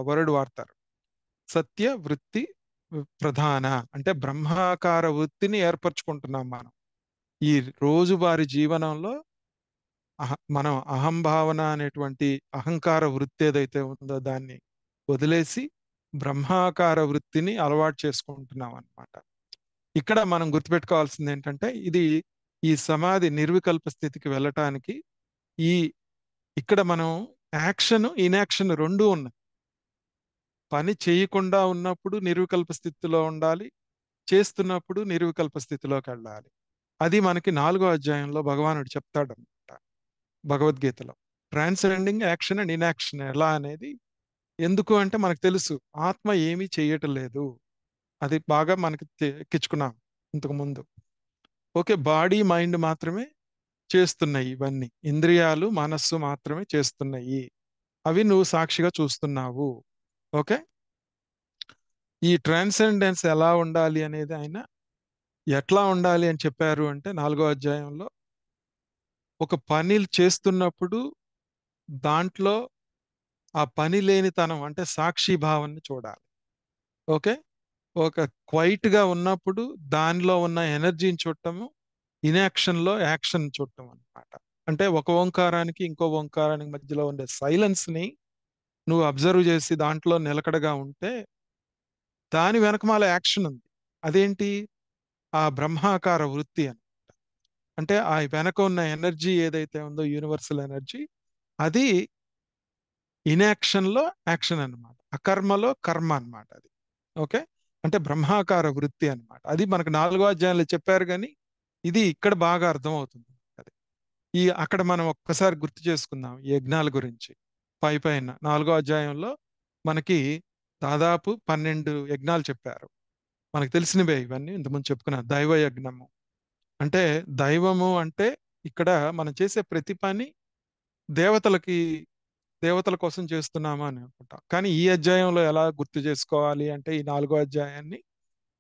వరుడు వాడతారు. సత్య వృత్తి ప్రధాన అంటే బ్రహ్మాకార వృత్తిని ఏర్పరచుకుంటున్నాం మనం ఈ రోజువారి జీవనంలో. మనం అహంభావన అనేటువంటి అహంకార వృత్తి ఏదైతే ఉందో దాన్ని వదిలేసి బ్రహ్మాకార వృత్తిని అలవాటు చేసుకుంటున్నాం అన్నమాట. ఇక్కడ మనం గుర్తుపెట్టుకోవాల్సింది ఏంటంటే ఇది ఈ సమాధి నిర్వికల్ప స్థితికి వెళ్ళటానికి ఈ ఇక్కడ మనం యాక్షన్ ఇన్యాక్షన్ రెండూ ఉన్నాయి. పని చేయకుండా ఉన్నప్పుడు నిర్వికల్ప స్థితిలో ఉండాలి, చేస్తున్నప్పుడు నిర్వికల్ప స్థితిలోకి వెళ్ళాలి. అది మనకి 4వ అధ్యాయంలో భగవానుడు చెప్తాడు అనమాట భగవద్గీతలో. ట్రాన్సెండింగ్ యాక్షన్ అండ్ ఇన్యాక్షన్ ఎలా అనేది. ఎందుకు అంటే మనకు తెలుసు ఆత్మ ఏమీ చెయ్యటం లేదు, అది బాగా మనకి ఎక్కించుకున్నాం ఇంతకు ముందు. ఓకే, బాడీ మైండ్ మాత్రమే చేస్తున్నాయి ఇవన్నీ, ఇంద్రియాలు మనస్సు మాత్రమే చేస్తున్నాయి. అవి నువ్వు సాక్షిగా చూస్తున్నావు. ఓకే. ఈ ట్రాన్సెండెన్స్ ఎలా ఉండాలి అనేది ఆయన ఎట్లా ఉండాలి అని చెప్పారు అంటే 4వ అధ్యాయంలో, ఒక పని చేస్తున్నప్పుడు దాంట్లో ఆ పని లేనితనం అంటే సాక్షి భావాన్ని చూడాలి. ఓకే. ఒక క్వైట్ గా ఉన్నప్పుడు దానిలో ఉన్న ఎనర్జీని చూడటము, ఇన్యాక్షన్ లో యాక్షన్ చూడటం అన్నమాట. అంటే ఒక ఓంకారానికి ఇంకో ఓంకారానికి మధ్యలో ఉండే సైలెన్స్ ని నువ్వు అబ్జర్వ్ చేసి దాంట్లో నిలకడగా ఉంటే దాని వెనకమాల యాక్షన్ ఉంది. అదేంటి? ఆ బ్రహ్మాకార వృత్తి అని. అంటే ఆ వెనక ఉన్న ఎనర్జీ ఏదైతే ఉందో, యూనివర్సల్ ఎనర్జీ, అది ఇన్యాక్షన్ లో యాక్షన్ అన్నమాట. అకర్మలో కర్మ అన్నమాట అది. ఓకే. అంటే బ్రహ్మాకార వృత్తి అన్నమాట. అది మనకు 4వ అధ్యాయంలో చెప్పారు, కానీ ఇది ఇక్కడ బాగా అర్థమవుతుంది. అది అక్కడ మనం ఒక్కసారి గుర్తు చేసుకుందాం ఈ యజ్ఞాల గురించి. పైన 4వ అధ్యాయంలో మనకి దాదాపు 12 యజ్ఞాలు చెప్పారు. మనకు తెలిసినవే ఇవన్నీ, ఇంతకుముందు చెప్పుకున్న దైవ యజ్ఞము అంటే, దైవము అంటే ఇక్కడ మనం చేసే ప్రతి పని దేవతలకి, దేవతల కోసం చేస్తున్నామా అని అనుకుంటాం. కానీ ఈ అధ్యాయంలో ఎలా గుర్తు చేసుకోవాలి అంటే, ఈ 4వ అధ్యాయాన్ని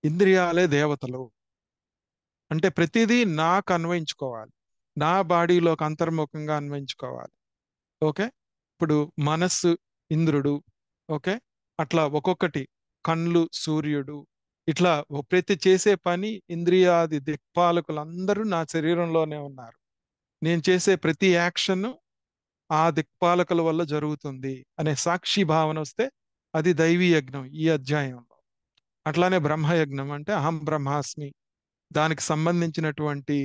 ఇంద్రియాలే దేవతలు అంటే ప్రతిదీ నాకు అన్వయించుకోవాలి, నా బాడీలోకి అంతర్ముఖంగా అన్వయించుకోవాలి. ఓకే. ఇప్పుడు మనస్సు ఇంద్రుడు. ఓకే. అట్లా ఒక్కొక్కటి, కళ్ళు సూర్యుడు. ఇట్లా ప్రతి చేసే పని ఇంద్రియాది దిక్పాలకులందరూ నా శరీరంలోనే ఉన్నారు. నేను చేసే ప్రతి యాక్షన్ ఆ దిక్పాలకుల వల్ల జరుగుతుంది అనే సాక్షి భావన వస్తే అది దైవీ యజ్ఞం ఈ అధ్యాయంలో. అట్లానే బ్రహ్మయజ్ఞం అంటే అహం బ్రహ్మాస్మి, దానికి సంబంధించినటువంటి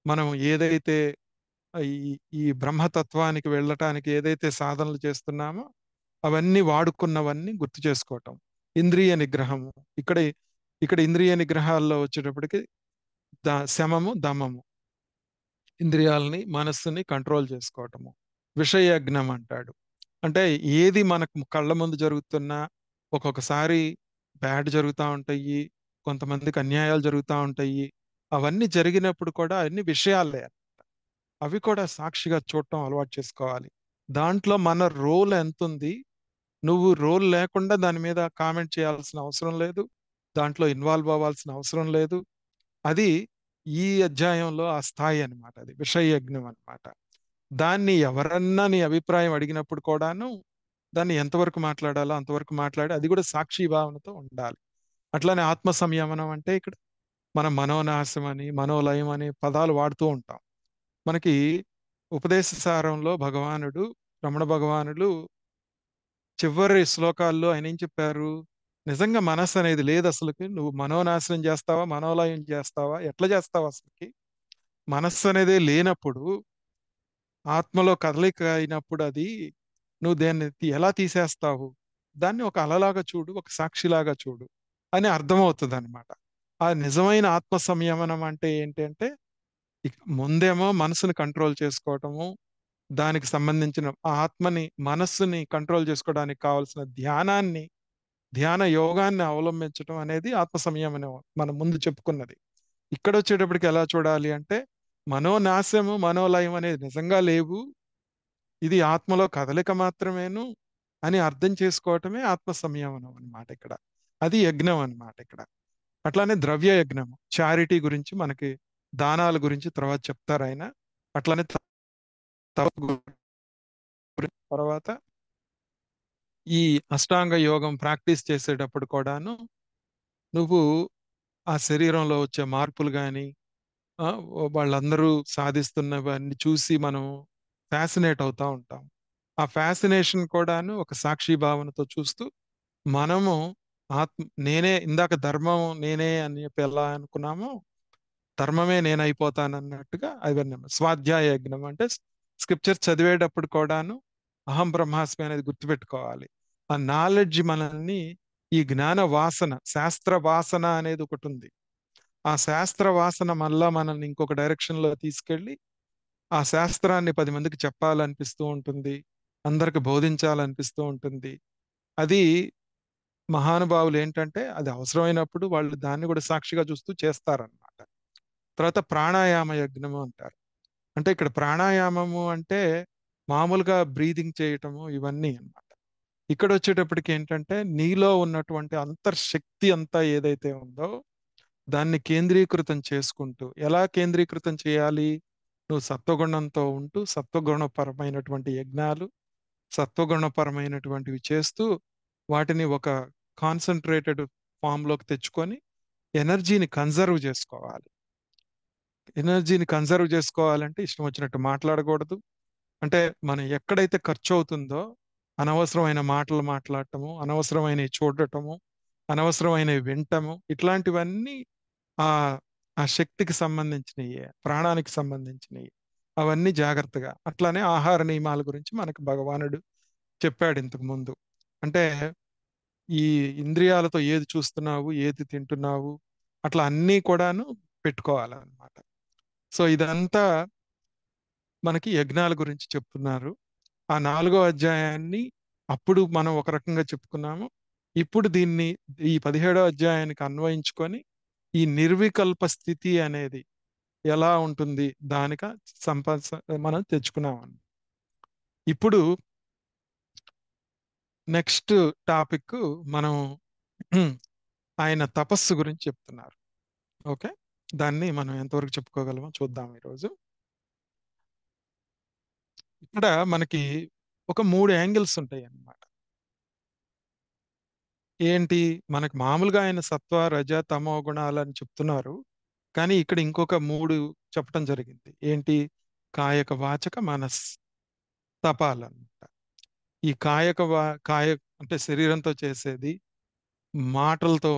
మనం ఏదైతే ఈ ఈ బ్రహ్మతత్వానికి వెళ్ళటానికి ఏదైతే సాధనలు చేస్తున్నామో అవన్నీ వాడుకున్నవన్నీ గుర్తు చేసుకోవటం. ఇంద్రియ నిగ్రహము, ఇక్కడ ఇక్కడ ఇంద్రియ నిగ్రహాల్లో వచ్చేటప్పటికి శమము దమము, ఇంద్రియాలని మనస్సుని కంట్రోల్ చేసుకోవటము. విషయజ్ఞం అంటాడు. అంటే ఏది మనకు కళ్ళ ముందు జరుగుతున్నా, ఒక్కొక్కసారి బ్యాడ్ జరుగుతూ ఉంటాయి, కొంతమందికి అన్యాయాలు జరుగుతూ ఉంటాయి. అవన్నీ జరిగినప్పుడు కూడా అన్ని విషయాలే, అవి కూడా సాక్షిగా చూడటం అలవాటు చేసుకోవాలి. దాంట్లో మన రోల్ ఎంత ఉంది, నువ్వు రోల్ లేకుండా దాని మీద కామెంట్ చేయాల్సిన అవసరం లేదు, దాంట్లో ఇన్వాల్వ్ అవ్వాల్సిన అవసరం లేదు. అది ఈ అధ్యాయంలో ఆ స్థాయి అన్నమాట. అది విషయ యజ్ఞం అన్నమాట. దాన్ని ఎవరన్నా నీ అభిప్రాయం అడిగినప్పుడు కూడాను దాన్ని ఎంతవరకు మాట్లాడాలో అంతవరకు మాట్లాడి, అది కూడా సాక్షి భావనతో ఉండాలి. అట్లానే ఆత్మ సంయమనం అంటే ఇక్కడ మనం మనోనాశం అని మనోలయం అని పదాలు వాడుతూ ఉంటాం. మనకి ఉపదేశ సారంలో భగవానుడు, రమణ భగవానుడు చివరి శ్లోకాల్లో ఆయన ఏం చెప్పారు? నిజంగా మనస్సు అనేది లేదు అసలుకి. నువ్వు మనోనాశనం చేస్తావా, మనోలయం చేస్తావా, ఎట్లా చేస్తావా అసలుకి? మనస్సు అనేది లేనప్పుడు, ఆత్మలో కదలిక అయినప్పుడు అది నువ్వు దాన్ని ఎలా తీసేస్తావు? దాన్ని ఒక అలలాగా చూడు, ఒక సాక్షిలాగా చూడు అని అర్థమవుతుంది అనమాట. ఆ నిజమైన ఆత్మ సంయమనం అంటే ఏంటంటే, ముందేమో మనసుని కంట్రోల్ చేసుకోవటము, దానికి సంబంధించిన ఆ ఆత్మని మనస్సుని కంట్రోల్ చేసుకోవడానికి కావాల్సిన ధ్యానాన్ని, ధ్యాన యోగాన్ని అవలంబించడం అనేది ఆత్మ సంయమనం మనం ముందు చెప్పుకున్నది. ఇక్కడ వచ్చేటప్పటికి ఎలా చూడాలి అంటే, మనోనాశము మనోలయం అనేది నిజంగా లేవు, ఇది ఆత్మలో కదలిక మాత్రమేను అని అర్థం చేసుకోవటమే ఆత్మ సంయమనం అన్నమాట ఇక్కడ. అది యజ్ఞం అన్నమాట ఇక్కడ. అట్లానే ద్రవ్య యజ్ఞం, చారిటీ గురించి మనకి, దానాల గురించి తర్వాత చెప్తారు ఆయన. అట్లానే తర్వాత ఈ అష్టాంగ యోగం ప్రాక్టీస్ చేసేటప్పుడు కూడాను నువ్వు ఆ శరీరంలో వచ్చే మార్పులు కానీ, ఆ, వాళ్ళందరూ సాధిస్తున్నవన్నీ చూసి మనం ఫ్యాసినేట్ అవుతా ఉంటాం. ఆ ఫ్యాసినేషన్ కూడాను ఒక సాక్షి భావనతో చూస్తూ మనము నేనే ఇందాక ధర్మం నేనే అని చెప్పి ఎలా అనుకున్నామో, ధర్మమే నేనైపోతానన్నట్టుగా అవన్నీ స్వాధ్యాయ యజ్ఞం అంటే స్క్రిప్చర్ చదివేటప్పుడు కూడాను అహం బ్రహ్మాస్మి అనేది గుర్తుపెట్టుకోవాలి. ఆ నాలెడ్జ్ మనల్ని, ఈ జ్ఞాన వాసన, శాస్త్ర వాసన అనేది ఒకటి ఉంది. ఆ శాస్త్ర వాసన మళ్ళా మనల్ని ఇంకొక డైరెక్షన్ లో తీసుకెళ్ళి ఆ శాస్త్రాన్ని 10 మందికి చెప్పాలనిపిస్తూ ఉంటుంది, అందరికి బోధించాలనిపిస్తూ ఉంటుంది. అది మహానుభావులు ఏంటంటే అది అవసరమైనప్పుడు వాళ్ళు దాన్ని కూడా సాక్షిగా చూస్తూ చేస్తారన్నమాట. తర్వాత ప్రాణాయామ యజ్ఞము అంటారు. అంటే ఇక్కడ ప్రాణాయామము అంటే మామూలుగా బ్రీదింగ్ చేయటము ఇవన్నీ అన్నమాట. ఇక్కడ వచ్చేటప్పటికి ఏంటంటే నీలో ఉన్నటువంటి అంతర్శక్తి అంతా ఏదైతే ఉందో దాన్ని కేంద్రీకృతం చేసుకుంటూ, ఎలా కేంద్రీకృతం చేయాలి? నువ్వు సత్వగుణంతో ఉంటూ సత్వగుణపరమైనటువంటి యజ్ఞాలు, సత్వగుణపరమైనటువంటివి చేస్తూ వాటిని ఒక కాన్సన్ట్రేటెడ్ ఫామ్ లోకి తెచ్చుకొని ఎనర్జీని కన్జర్వ్ చేసుకోవాలి. ఎనర్జీని కన్జర్వ్ చేసుకోవాలంటే ఇష్టం వచ్చినట్టు మాట్లాడకూడదు. అంటే మనం ఎక్కడైతే ఖర్చు అవుతుందో అనవసరమైన మాటలు మాట్లాడటము, అనవసరమైనవి చూడటము, అనవసరమైనవి వింటము, ఇట్లాంటివన్నీ ఆ ఆ శక్తికి సంబంధించినవి, ప్రాణానికి సంబంధించినవి. అవన్నీ జాగ్రత్తగా. అట్లానే ఆహార నియమాల గురించి మనకు భగవానుడు చెప్పాడు ఇంతకు ముందు. అంటే ఈ ఇంద్రియాలతో ఏది చూస్తున్నావు, ఏది తింటున్నావు, అట్లా అన్నీ కూడాను పెట్టుకోవాలన్నమాట. సో ఇదంతా మనకి యజ్ఞాల గురించి చెప్తున్నారు. ఆ 4వ అధ్యాయాన్ని అప్పుడు మనం ఒక రకంగా చెప్పుకున్నాము. ఇప్పుడు దీన్ని ఈ 17వ అధ్యాయానికి అన్వయించుకొని ఈ నిర్వికల్ప స్థితి అనేది ఎలా ఉంటుంది దానిక సంపద మనం తెచ్చుకున్నాం. ఇప్పుడు నెక్స్ట్ టాపిక్ మనం ఆయన తపస్సు గురించి చెప్తున్నారు. ఓకే, దాన్ని మనం ఎంతవరకు చెప్పుకోగలమో చూద్దాం ఈరోజు. ఇక్కడ మనకి ఒక 3 యాంగిల్స్ ఉంటాయి అన్నమాట. ఏంటి, మనకు మామూలుగా ఆయన సత్వ రజ తమో గుణాలని చెప్తున్నారు. కానీ ఇక్కడ ఇంకొక 3 చెప్పటం జరిగింది. ఏంటి? కాయక వాచక మనస్ తపాలన్నమాట. ఈ కాయ అంటే శరీరంతో చేసేది, మాటలతో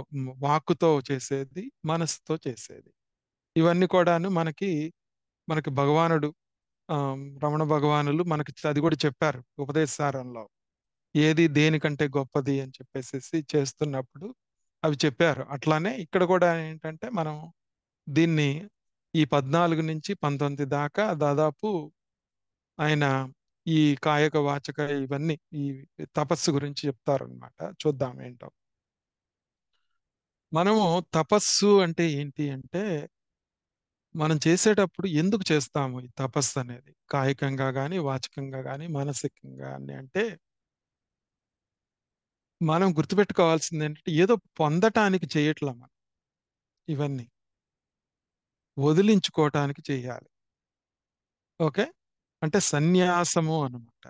వాక్కుతో చేసేది, మనసుతో చేసేది. ఇవన్నీ కూడాను మనకి మనకి భగవానుడు రమణ భగవానులు మనకి అది కూడా చెప్పారు ఉపదేశ సారంలో. ఏది దేనికంటే గొప్పది అని చెప్పేసి చేస్తున్నప్పుడు అవి చెప్పారు. అట్లానే ఇక్కడ కూడా ఏంటంటే మనం దీన్ని ఈ 14 నుంచి 19 దాకా దాదాపు ఆయన ఈ కాయక వాచక ఇవన్నీ ఈ తపస్సు గురించి చెప్తారనమాట. చూద్దాం ఏంటో. మనము తపస్సు అంటే ఏంటి అంటే మనం చేసేటప్పుడు ఎందుకు చేస్తాము ఈ తపస్సు అనేది? కాయికంగా కానీ, వాచకంగా కానీ, మానసికంగా కానీ అంటే మనం గుర్తుపెట్టుకోవాల్సింది ఏంటంటే ఏదో పొందటానికి చేయట్లా మనం. ఇవన్నీ వదిలించుకోవటానికి చేయాలి. ఓకే, అంటే సన్యాసము అన్నమాట.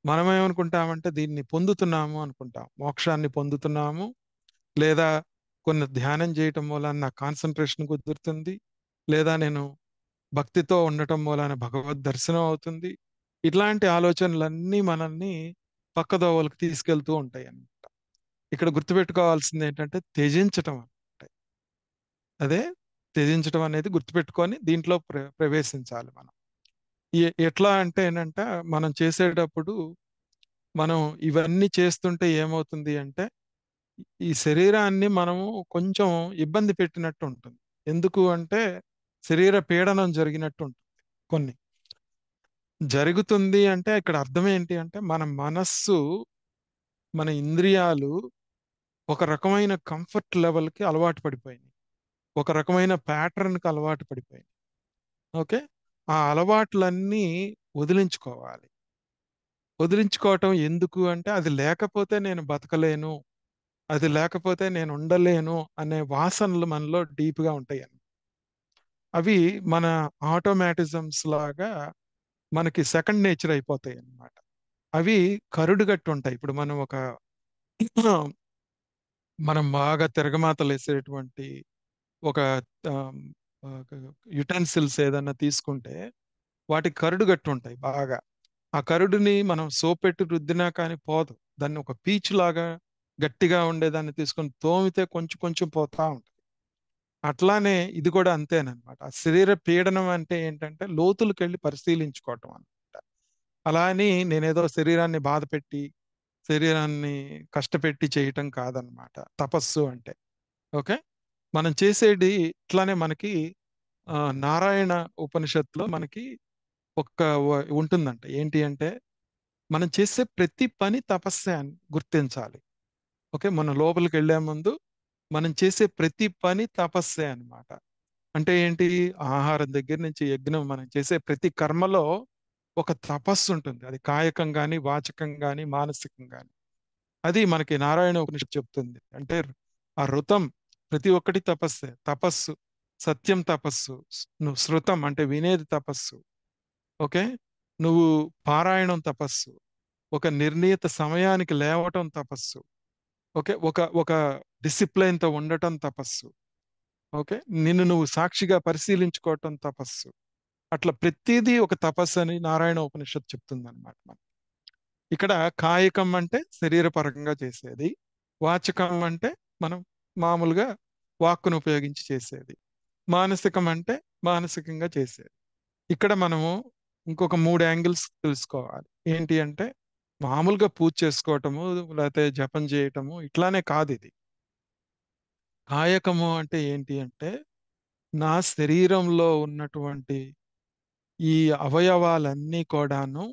మనం ఏమనుకుంటామంటే దీన్ని పొందుతున్నాము అనుకుంటాం, మోక్షాన్ని పొందుతున్నాము, లేదా కొన్ని ధ్యానం చేయటం మూలాన నా కాన్సన్ట్రేషన్ కుదురుతుంది, లేదా నేను భక్తితో ఉండటం మూలాన భగవద్ దర్శనం అవుతుంది. ఇట్లాంటి ఆలోచనలన్నీ మనల్ని పక్కదోవలకు తీసుకెళ్తూ ఉంటాయి అన్నమాట. ఇక్కడ గుర్తుపెట్టుకోవాల్సింది ఏంటంటే త్యజించటం అంటే అదే, త్యజించటం అనేది గుర్తుపెట్టుకొని దీంట్లో ప్రవేశించాలి మనం. ఎట్లా అంటే ఏంటంటే మనం చేసేటప్పుడు మనం ఇవన్నీ చేస్తుంటే ఏమవుతుంది అంటే ఈ శరీరాన్ని మనము కొంచెం ఇబ్బంది పెట్టినట్టు ఉంటుంది. ఎందుకు అంటే శరీర పీడనం జరిగినట్టు ఉంటుంది. కొన్ని జరుగుతుంది అంటే ఇక్కడ అర్థం ఏంటి అంటే మన మనస్సు, మన ఇంద్రియాలు ఒక రకమైన కంఫర్ట్ లెవెల్కి అలవాటు పడిపోయింది, ఒక రకమైన ప్యాటర్న్కి అలవాటు పడిపోయింది. ఓకే, ఆ అలవాట్లన్నీ వదిలించుకోవాలి. వదిలించుకోవటం ఎందుకు అంటే అది లేకపోతే నేను బతకలేను, అది లేకపోతే నేను ఉండలేను అనే వాసనలు మనలో డీప్గా ఉంటాయి. అవి మన ఆటోమేటిజమ్స్ లాగా మనకి సెకండ్ నేచర్ అయిపోతాయి అన్నమాట. అవి కరుడుగట్టు ఉంటాయి. ఇప్పుడు మనం ఒక మనం బాగా తిరగమాతలు వేసేటువంటి ఒక యుటెన్సిల్స్ ఏదన్నా తీసుకుంటే వాటికి కరుడు గట్టు ఉంటాయి బాగా. ఆ కరుడుని మనం సోపెట్టి రుద్దినా కానీ పోదు. దాన్ని ఒక పీచు లాగా గట్టిగా ఉండేదాన్ని తీసుకొని తోమితే కొంచెం కొంచెం పోతా ఉంటుంది. అట్లానే ఇది కూడా అంతేనమాట. ఆ శరీర పీడనం అంటే ఏంటంటే లోతులకు వెళ్ళి పరిశీలించుకోవటం అనమాట. అలా అని నేనేదో శరీరాన్ని బాధ పెట్టి, శరీరాన్ని కష్టపెట్టి చేయటం కాదనమాట తపస్సు అంటే. ఓకే, మనం చేసేది ఇట్లానే మనకి నారాయణ ఉపనిషత్తులో మనకి ఒక ఉంటుందంట. ఏంటి అంటే మనం చేసే ప్రతి పని తపస్సే అని గుర్తించాలి. ఓకే, మన లోపలికి వెళ్లే ముందు మనం చేసే ప్రతి పని తపస్సే అన్నమాట. అంటే ఏంటి? ఆహారం దగ్గర నుంచి యజ్ఞం, మనం చేసే ప్రతి కర్మలో ఒక తపస్సు ఉంటుంది. అది కాయకం గాని, వాచకం గాని, మానసికం గాని. అది మనకి నారాయణ ఉపనిషత్తు చెప్తుంది. అంటే ఆ ఋతం ప్రతి ఒక్కటి తపస్సే. తపస్సు, సత్యం తపస్సు, నువ్వు శృతం అంటే వినేది తపస్సు. ఓకే, నువ్వు పారాయణం తపస్సు, ఒక నిర్ణీత సమయానికి లేవటం తపస్సు. ఓకే, ఒక ఒక డిసిప్లైన్ తో ఉండటం తపస్సు. ఓకే, నిన్ను నువ్వు సాక్షిగా పరిశీలించుకోవటం తపస్సు. అట్లా ప్రతిదీ ఒక తపస్సు అని నారాయణ ఉపనిషత్తు చెప్తుంది అనమాట. ఇక్కడ కాయికం అంటే శరీరపరంగా చేసేది, వాచకం అంటే మనం మామూలుగా వాక్కును ఉపయోగించి చేసేది, మానసికం అంటే మానసికంగా చేసేది. ఇక్కడ మనము ఇంకొక మూడు యాంగిల్స్ తెలుసుకోవాలి. ఏంటి అంటే మామూలుగా పూజ చేసుకోవటము లేకపోతే జపం చేయటము ఇట్లానే కాదు ఇది. కాయకము అంటే ఏంటి అంటే నా శరీరంలో ఉన్నటువంటి ఈ అవయవాలన్నీ కూడాను,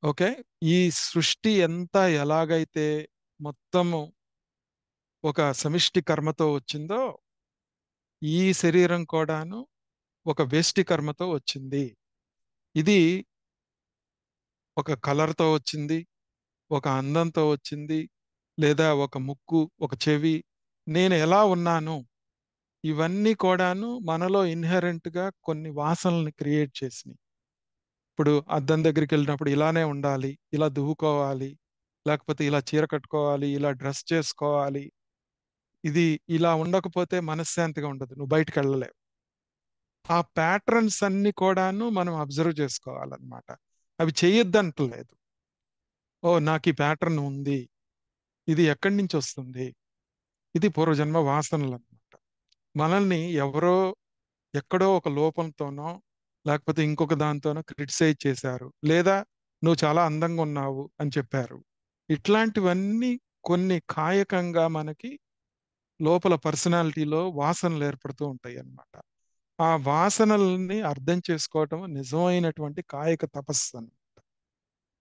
ఓకే, ఈ సృష్టి ఎంత ఎలాగైతే మొత్తము ఒక సమిష్టి కర్మతో వచ్చిందో, ఈ శరీరం కూడాను ఒక వేష్టి కర్మతో వచ్చింది. ఇది ఒక కలర్తో వచ్చింది, ఒక అందంతో వచ్చింది, లేదా ఒక ముక్కు, ఒక చెవి, నేను ఎలా ఉన్నాను, ఇవన్నీ కూడాను మనలో ఇన్హెరెంట్ గా కొన్ని వాసనల్ని క్రియేట్ చేసినాయి. ఇప్పుడు అద్దం దగ్గరికి వెళ్ళినప్పుడు ఇలానే ఉండాలి, ఇలా దువ్వుకోవాలి, లేకపోతే ఇలా చీర కట్టుకోవాలి, ఇలా డ్రెస్ చేసుకోవాలి, ఇది ఇలా ఉండకపోతే మనశ్శాంతిగా ఉండదు, నువ్వు బయటికి వెళ్ళలేవు. ఆ ప్యాటర్న్స్ అన్ని కూడాను మనం అబ్జర్వ్ చేసుకోవాలన్నమాట. అవి చేయొద్దంటలేదు. ఓ నాకు ఈ ప్యాటర్న్ ఉంది, ఇది ఎక్కడి నుంచి వస్తుంది, ఇది పూర్వజన్మ వాసనలు అన్నమాట. మనల్ని ఎవరో ఎక్కడో ఒక లోపంతోనో లేకపోతే ఇంకొక దాంతోనో క్రిటిసైజ్ చేశారు, లేదా నువ్వు చాలా అందంగా ఉన్నావు అని చెప్పారు. ఇట్లాంటివన్నీ కొన్ని కాయకంగా మనకి లోపల పర్సనాలిటీలో వాసనలు ఏర్పడుతూ ఉంటాయి అన్నమాట. ఆ వాసనల్ని అర్థం చేసుకోవటం నిజమైనటువంటి కాయక తపస్సు అని.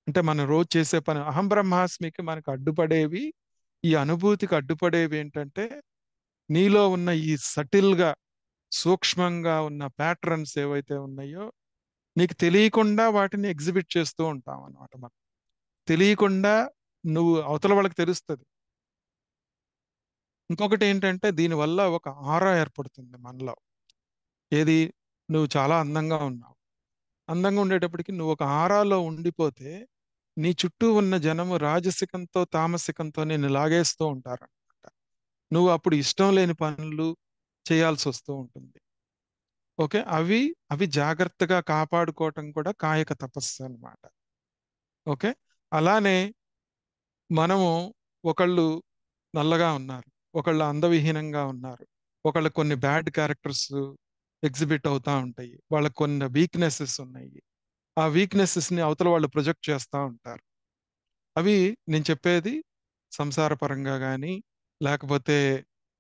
అంటే మనం రోజు చేసే పని అహం బ్రహ్మాస్మికి మనకు అడ్డుపడేవి, ఈ అనుభూతికి అడ్డుపడేవి ఏంటంటే నీలో ఉన్న ఈ సటిల్ గా సూక్ష్మంగా ఉన్న ప్యాటర్న్స్ ఏవైతే ఉన్నాయో నీకు తెలియకుండా వాటిని ఎగ్జిబిట్ చేస్తూ ఉంటాం అన్నమాట. మనం తెలియకుండా నువ్వు అవతల వాళ్ళకి తెలుస్తుంది. ఇంకొకటి ఏంటంటే దీనివల్ల ఒక ఆరా ఏర్పడుతుంది మనలో. ఏది? నువ్వు చాలా అందంగా ఉన్నావు, అందంగా ఉండేటప్పటికి నువ్వు ఒక ఆరాలో ఉండిపోతే నీ చుట్టూ ఉన్న జనము రాజసికంతో తామసికంతో నేను లాగేస్తూ ఉంటారన్నమాట. నువ్వు అప్పుడు ఇష్టం లేని పనులు చేయాల్సి వస్తూ ఉంటుంది. ఓకే, అవి అవి జాగ్రత్తగా కాపాడుకోవటం కూడా కాయక తపస్సు అన్నమాట. ఓకే, అలానే మనము ఒకళ్ళు నల్లగా ఉన్నారు, ఒకళ్ళు అందవిహీనంగా ఉన్నారు, ఒకళ్ళు కొన్ని బ్యాడ్ క్యారెక్టర్స్ ఎగ్జిబిట్ అవుతా ఉంటాయి, వాళ్ళకి కొన్ని వీక్నెసెస్ ఉన్నాయి. ఆ వీక్నెసెస్ ని అవతల వాళ్ళు ప్రొజెక్ట్ చేస్తూ ఉంటారు. అవి నేను చెప్పేది సంసార పరంగా కానీ, లేకపోతే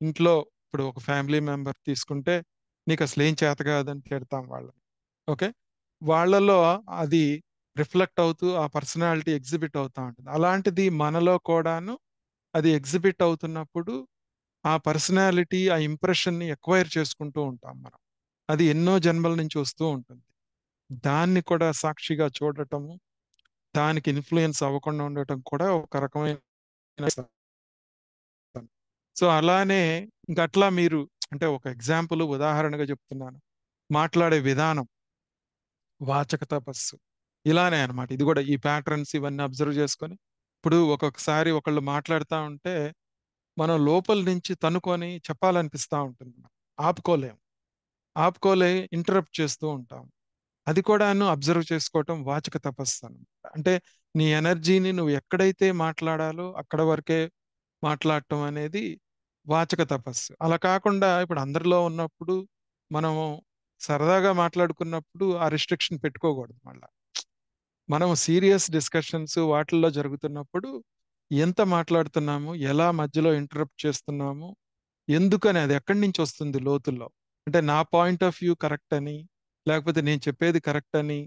ఇంట్లో ఇప్పుడు ఒక ఫ్యామిలీ మెంబర్ తీసుకుంటే నీకు అసలు ఏం చేత కాదని తిడతాం వాళ్ళని. ఓకే, వాళ్ళలో అది రిఫ్లెక్ట్ అవుతూ ఆ పర్సనాలిటీ ఎగ్జిబిట్ అవుతా ఉంటుంది. అలాంటిది మనలో కూడాను అది ఎగ్జిబిట్ అవుతున్నప్పుడు ఆ పర్సనాలిటీ ఆ ఇంప్రెషన్ ని ఎక్వైర్ చేసుకుంటూ ఉంటాం మనం. అది ఎన్నో జన్మల నుంచి వస్తూ ఉంటుంది. దాన్ని కూడా సాక్షిగా చూడటము, దానికి ఇన్ఫ్లుయెన్స్ అవ్వకుండా ఉండటం కూడా ఒక రకమైన సాధన. సో అలానే ఇంకట్లా మీరు, అంటే ఒక ఎగ్జాంపుల్ ఉదాహరణగా చెప్తున్నాను, మాట్లాడే విధానం వాచక తపస్సు. ఇలానే అన్నమాట. ఇది కూడా ఈ ప్యాటర్న్స్ ఇవన్నీ అబ్జర్వ్ చేసుకొని ఇప్పుడు ఒక్కొక్కసారి ఒకళ్ళు మాట్లాడుతూ ఉంటే మనం లోపల నుంచి తనుకొని చెప్పాలనిపిస్తూ ఉంటుంది, ఆపుకోలేం. ఆపుకోలే ఇంటరప్ట్ చేస్తూ ఉంటాం. అది కూడాను అబ్జర్వ్ చేసుకోవటం వాచక తపస్సు అన్నమాట. అంటే నీ ఎనర్జీని నువ్వు ఎక్కడైతే మాట్లాడాలో అక్కడ వరకే మాట్లాడటం అనేది వాచక తపస్సు. అలా కాకుండా ఇప్పుడు అందరిలో ఉన్నప్పుడు మనము సరదాగా మాట్లాడుకున్నప్పుడు ఆ రిస్ట్రిక్షన్ పెట్టుకోకూడదు మళ్ళా. మనం సీరియస్ డిస్కషన్స్ వాటిల్లో జరుగుతున్నప్పుడు ఎంత మాట్లాడుతున్నాము, ఎలా మధ్యలో ఇంటరప్ట్ చేస్తున్నాము, ఎందుకని, అది ఎక్కడి నుంచి వస్తుంది లోతుల్లో. అంటే నా పాయింట్ ఆఫ్ వ్యూ కరెక్ట్ అని, లేకపోతే నేను చెప్పేది కరెక్ట్ అని,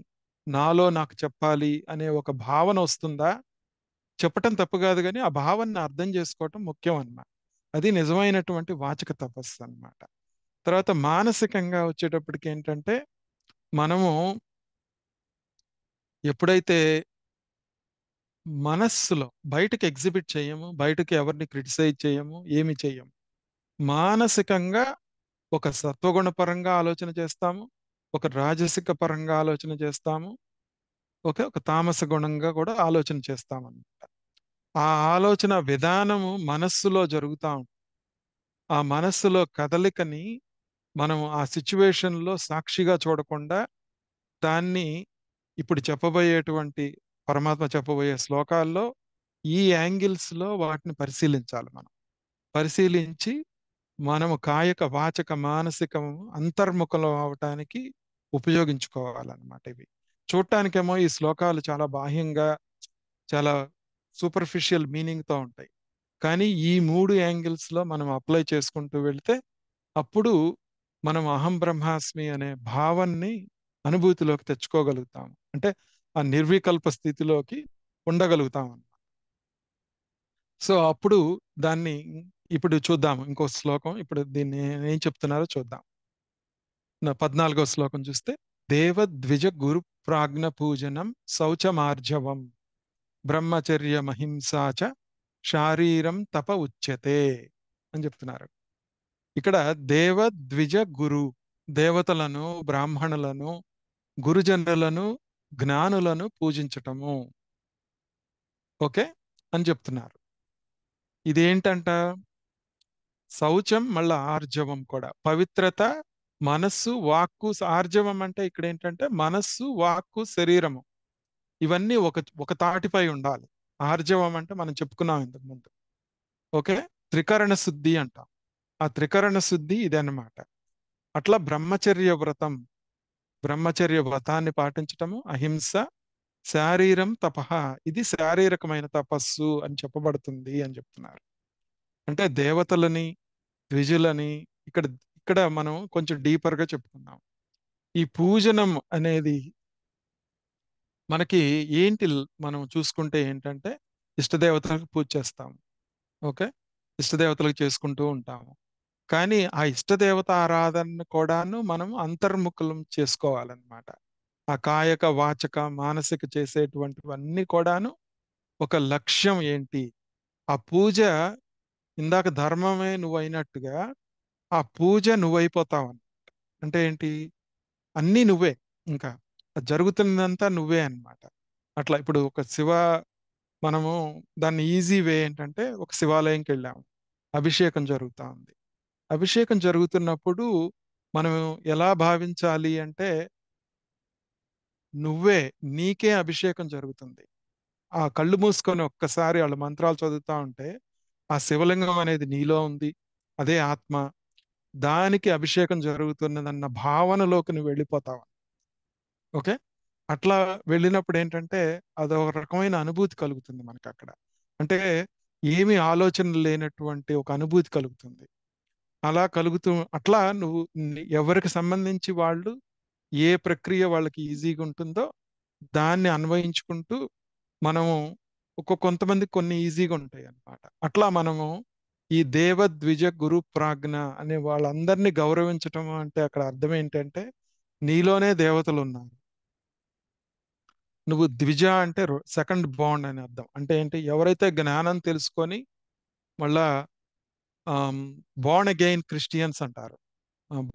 నాలో నాకు చెప్పాలి అనే ఒక భావన వస్తుందా, చెప్పటం తప్పు కాదు కానీ ఆ భావాన్ని అర్థం చేసుకోవటం ముఖ్యం అన్నమాట. అది నిజమైనటువంటి వాచక తపస్సు అన్నమాట. తర్వాత మానసికంగా వచ్చేటప్పటికి ఏంటంటే మనము ఎప్పుడైతే మనస్సులో బయటకి ఎగ్జిబిట్ చేయము, బయటకి ఎవరిని క్రిటిసైజ్ చేయము, ఏమి చేయము. మానసికంగా ఒక సత్వగుణ పరంగా ఆలోచన చేస్తాము, ఒక రాజసిక పరంగా ఆలోచన చేస్తాము, ఒక తామస గుణంగా కూడా ఆలోచన చేస్తాము అన్నమాట. ఆ ఆలోచన విధానము మనస్సులో జరుగుతా ఉంటుంది. ఆ మనస్సులో కదలికని మనం ఆ సిచ్యువేషన్ లో సాక్షిగా చూడకుండా దాన్ని ఇప్పుడు చెప్పబోయేటువంటి పరమాత్మ చెప్పబోయే శ్లోకాల్లో ఈ యాంగిల్స్ లో వాటిని పరిశీలించాలి మనం. పరిశీలించి మనము కాయక వాచక మానసికము అంతర్ముఖం అవటానికి ఉపయోగించుకోవాలన్నమాట ఇవి. చూడటానికేమో ఈ శ్లోకాలు చాలా బాహ్యంగా, చాలా సూపర్ఫిషియల్ మీనింగ్ తో ఉంటాయి. కానీ ఈ మూడు యాంగిల్స్ లో మనం అప్లై చేసుకుంటూ వెళ్తే అప్పుడు మనం అహం బ్రహ్మాస్మి అనే భావాన్ని అనుభూతిలోకి తెచ్చుకోగలుగుతాం. అంటే ఆ నిర్వికల్ప స్థితిలోకి ఉండగలుగుతాం. సో అప్పుడు దాన్ని ఇప్పుడు చూద్దాం. ఇంకో శ్లోకం ఇప్పుడు దీన్ని ఏం చెప్తున్నారో చూద్దాం. 14వ శ్లోకం చూస్తే దేవ ద్విజ గురు ప్రాజ్ఞ పూజనం శౌచమార్జవం బ్రహ్మచర్య మహింసాచ శారీరం తప ఉచ్యతే అని చెప్తున్నారు. ఇక్కడ దేవ ద్విజ గురు, దేవతలను, బ్రాహ్మణులను, గురుజనులను, జ్ఞానులను పూజించటము. ఓకే అని చెప్తున్నారు. ఇదేంటంట? శౌచం మళ్ళా ఆర్జవం కూడా పవిత్రత, మనస్సు, వాక్కు. ఆర్జవం అంటే ఇక్కడ ఏంటంటే మనస్సు, వాక్కు, శరీరము ఇవన్నీ ఒక ఒక తాటిపై ఉండాలి. ఆర్జవం అంటే మనం చెప్పుకున్నాం ఇంతకు ముందు. ఓకే, త్రికరణ శుద్ధి అంటాం. ఆ త్రికరణ శుద్ధి ఇదన్నమాట. అట్లా బ్రహ్మచర్య వ్రతం, బ్రహ్మచర్య వ్రతాన్ని పాటించటము, అహింస, శారీరం తపః, ఇది శారీరకమైన తపస్సు అని చెప్పబడుతుంది అని చెప్తున్నారు. అంటే దేవతలని, ద్విజులని ఇక్కడ ఇక్కడ మనం కొంచెం డీపర్ గా చెప్పుకుందాం. ఈ పూజనం అనేది మనకి ఏంటి? మనం చూసుకుంటే ఏంటంటే ఇష్టదేవతలకు పూజ చేస్తాము. ఓకే, ఇష్టదేవతలకు చేసుకుంటూ ఉంటాము. కానీ ఆ ఇష్టదేవత ఆరాధన కూడాను మనం అంతర్ముఖం చేసుకోవాలన్నమాట. ఆ కాయక వాచక మానసిక చేసేటువంటివన్నీ కూడాను ఒక లక్ష్యం ఏంటి? ఆ పూజ ఇందాక ధర్మమే నువ్వు అయినట్టుగా ఆ పూజ నువ్వైపోతావు. అంటే ఏంటి? అన్నీ నువ్వే. ఇంకా అది జరుగుతున్నదంతా నువ్వే అన్నమాట. అట్లా ఇప్పుడు ఒక మనము దాన్ని ఈజీ వే ఏంటంటే ఒక శివాలయంకి వెళ్ళాము, అభిషేకం జరుగుతా ఉంది. అభిషేకం జరుగుతున్నప్పుడు మనం ఎలా భావించాలి అంటే నువ్వే, నీకే అభిషేకం జరుగుతుంది. ఆ కళ్ళు మూసుకొని ఒక్కసారి వాళ్ళ మంత్రాలు చదువుతా ఉంటే ఆ శివలింగం అనేది నీలో ఉంది, అదే ఆత్మ. దానికి అభిషేకం జరుగుతున్నదన్న భావనలోకి నువ్వు వెళ్ళిపోతావు. ఓకే, అట్లా వెళ్ళినప్పుడు ఏంటంటే అదొక రకమైన అనుభూతి కలుగుతుంది మనకి అక్కడ. అంటే ఏమి ఆలోచన లేనటువంటి ఒక అనుభూతి కలుగుతుంది. అలా కలుగుతూ అట్లా నువ్వు ఎవరికి సంబంధించి వాళ్ళు ఏ ప్రక్రియ వాళ్ళకి ఈజీగా ఉంటుందో దాన్ని అన్వయించుకుంటూ మనము కొంతమంది కొన్ని ఈజీగా ఉంటాయి అన్నమాట. అట్లా మనము ఈ దేవ ద్విజ గురు ప్రాజ్ఞ అనే వాళ్ళందరినీ గౌరవించటం అంటే అక్కడ అర్థం ఏంటంటే నీలోనే దేవతలు ఉన్నారు. నువ్వు ద్విజ అంటే సెకండ్ బాండ్ అని అర్థం. అంటే ఏంటి? ఎవరైతే జ్ఞానం తెలుసుకొని మళ్ళా బార్న్ అగైన్ క్రిస్టియన్స్ అంటారు.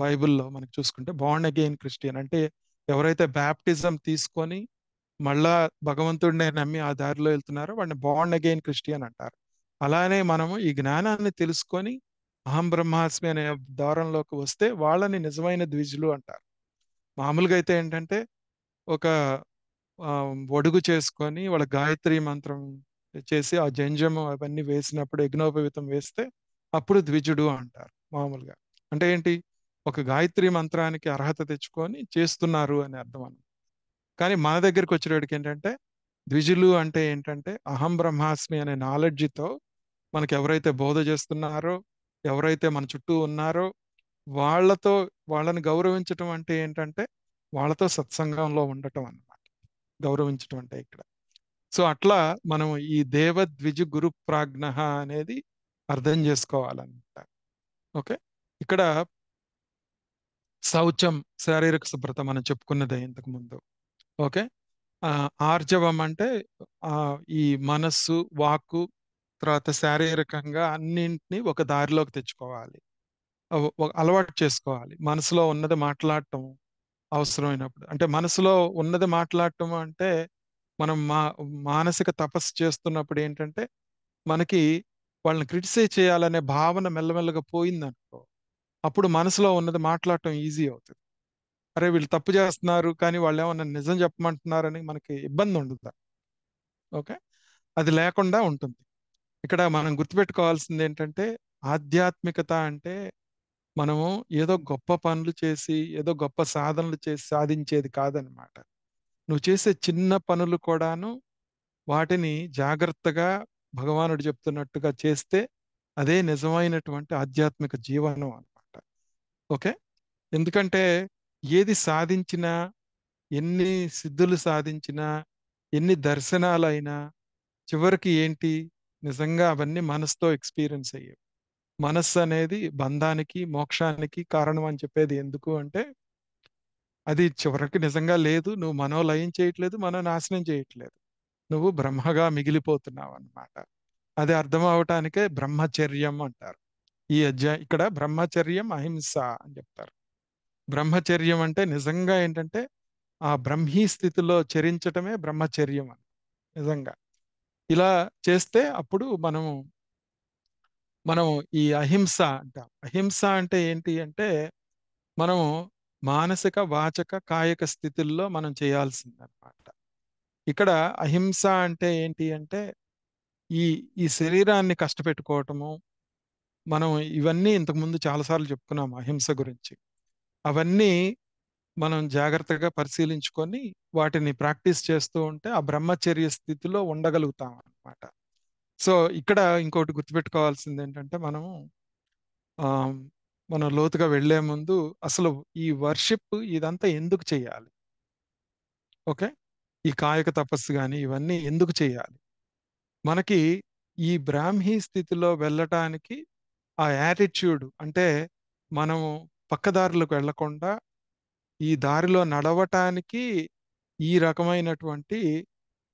బైబిల్లో మనకి చూసుకుంటే బార్న్ అగైన్ క్రిస్టియన్ అంటే ఎవరైతే బ్యాప్టిజం తీసుకొని మళ్ళా భగవంతుడిని నమ్మి ఆ దారిలో వెళ్తున్నారో వాడిని బార్న్ అగైన్ క్రిస్టియన్ అంటారు. అలానే మనము ఈ జ్ఞానాన్ని తెలుసుకొని అహం బ్రహ్మాస్మి అనే దారంలోకి వస్తే వాళ్ళని నిజమైన ద్విజులు అంటారు. మామూలుగా అయితే ఏంటంటే ఒక ఒడుగు చేసుకొని వాళ్ళ గాయత్రి మంత్రం చేసి ఆ జంజము అవన్నీ వేసినప్పుడు యజ్ఞోపవీతం వేస్తే అప్పుడు ద్విజుడు అంటారు మామూలుగా. అంటే ఏంటి? ఒక గాయత్రి మంత్రానికి అర్హత తెచ్చుకొని చేస్తున్నారు అని అర్థం అన్నమాట. కానీ మన దగ్గరికి వచ్చేటికి ఏంటంటే ద్విజులు అంటే ఏంటంటే అహం బ్రహ్మాస్మి అనే నాలెడ్జితో మనకి ఎవరైతే బోధ చేస్తున్నారో, ఎవరైతే మన చుట్టూ ఉన్నారో వాళ్ళతో, వాళ్ళని గౌరవించటం అంటే ఏంటంటే వాళ్ళతో సత్సంగంలో ఉండటం అన్నమాట. గౌరవించటం అంటే ఇక్కడ సో అట్లా మనం ఈ దేవద్విజు గురు ప్రాజ్ఞ అనేది అర్థం చేసుకోవాలన్నమాట. ఓకే. ఇక్కడ శౌచం, శారీరక శుభ్రత మనం చెప్పుకున్నదే ఇంతకు ముందు. ఓకే. ఆ, ఆర్జవం అంటే ఈ మనస్సు, వాక్కు, తర్వాత శారీరకంగా అన్నింటినీ ఒక దారిలోకి తెచ్చుకోవాలి. అలవాటు చేసుకోవాలి. మనసులో ఉన్నది మాట్లాడటం అవసరమైనప్పుడు. అంటే మనసులో ఉన్నది మాట్లాడటం అంటే మనం మానసిక తపస్సు చేస్తున్నప్పుడు ఏంటంటే మనకి వాళ్ళని క్రిటిసైజ్ చేయాలనే భావన మెల్లమెల్లగా పోయిందనుకో, అప్పుడు మనసులో ఉన్నది మాట్లాడటం ఈజీ అవుతుంది. అరే వీళ్ళు తప్పు చేస్తున్నారు కానీ వాళ్ళు ఏమన్నా నిజం చెప్పమంటున్నారని మనకి ఇబ్బంది ఉండదు. ఓకే. అది లేకుండా ఉంటుంది. ఇక్కడ మనం గుర్తుపెట్టుకోవాల్సింది ఏంటంటే ఆధ్యాత్మికత అంటే మనము ఏదో గొప్ప పనులు చేసి ఏదో గొప్ప సాధనలు చేసి సాధించేది కాదనమాట. నువ్వు చేసే చిన్న పనులు కూడాను వాటిని జాగ్రత్తగా భగవానుడు చెప్తున్నట్టుగా చేస్తే అదే నిజమైనటువంటి ఆధ్యాత్మిక జీవనం అన్నమాట. ఓకే. ఎందుకంటే ఏది సాధించినా, ఎన్ని సిద్ధులు సాధించినా, ఎన్ని దర్శనాలైనా చివరికి ఏంటి, నిజంగా అవన్నీ మనసుతో ఎక్స్పీరియన్స్ అయ్యేవి. మనస్సు అనేది బంధానికి మోక్షానికి కారణం అని చెప్పేది ఎందుకు అంటే అది చివరికి నిజంగా లేదు. నువ్వు మనోలయం చేయట్లేదు, నాశనం చేయట్లేదు. నువ్వు బ్రహ్మగా మిగిలిపోతున్నావు అన్నమాట. అది అర్థం అవటానికే బ్రహ్మచర్యం అంటారు. ఈ అధ్యాయం ఇక్కడ బ్రహ్మచర్యం, అహింస అని చెప్తారు. బ్రహ్మచర్యం అంటే నిజంగా ఏంటంటే ఆ బ్రహ్మీ స్థితిలో చరించటమే బ్రహ్మచర్యం అని నిజంగా. ఇలా చేస్తే అప్పుడు మనం ఈ అహింస అంటాం. అహింస అంటే ఏంటి అంటే మనము మానసిక, వాచక, కాయక స్థితుల్లో మనం చేయాల్సిందన్నమాట. ఇక్కడ అహింస అంటే ఏంటి అంటే ఈ ఈ శరీరాన్ని కష్టపెట్టుకోవటము, మనం ఇవన్నీ ఇంతకుముందు చాలాసార్లు చెప్పుకున్నాం అహింస గురించి. అవన్నీ మనం జాగ్రత్తగా పరిశీలించుకొని వాటిని ప్రాక్టీస్ చేస్తూ ఉంటే ఆ బ్రహ్మచర్య స్థితిలో ఉండగలుగుతాం అన్నమాట. సో ఇక్కడ ఇంకోటి గుర్తుపెట్టుకోవాల్సింది ఏంటంటే ఆ, మనం లోతుగా వెళ్లే ముందు అసలు ఈ వర్షిప్ ఇదంతా ఎందుకు చేయాలి? ఓకే. ఈ కాయక తపస్సు కానీ ఇవన్నీ ఎందుకు చేయాలి? మనకి ఈ బ్రాహ్మీ స్థితిలో వెళ్ళటానికి ఆ యాటిట్యూడ్ అంటే మనము పక్కదారులకు వెళ్లకుండా ఈ దారిలో నడవటానికి ఈ రకమైనటువంటి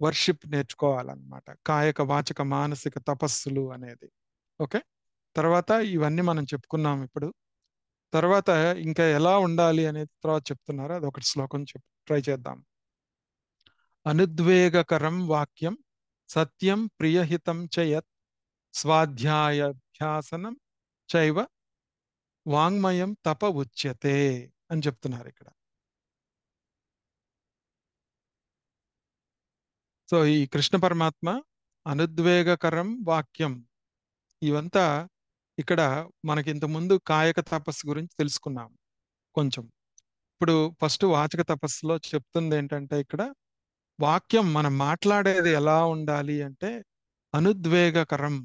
వర్షిప్ నేర్చుకోవాలన్నమాట. కాయక వాచక మానసిక తపస్సులు అనేది. ఓకే. తర్వాత ఇవన్నీ మనం చెప్పుకున్నాం ఇప్పుడు. తర్వాత ఇంకా ఎలా ఉండాలి అనేది తర్వాత చెప్తున్నారు. అది ఒకటి శ్లోకం ట్రై చేద్దాం. అనుద్వేగకరం వాక్యం సత్యం ప్రియహితం చ యత్ స్వాధ్యాయాభ్యాసనం చైవ వాంగ్మయం తప ఉచ్యతే అని చెప్తున్నారు ఇక్కడ. సో ఈ కృష్ణ పరమాత్మ అనుద్వేగకరం వాక్యం ఇవంతా ఇక్కడ మనకి ఇంత ముందు కాయక తపస్సు గురించి తెలుసుకున్నాం కొంచెం. ఇప్పుడు ఫస్ట్ వాచక తపస్సులో చెప్తుంది ఏంటంటే ఇక్కడ వాక్యం మనం మాట్లాడేది ఎలా ఉండాలి అంటే అనుద్వేగకరం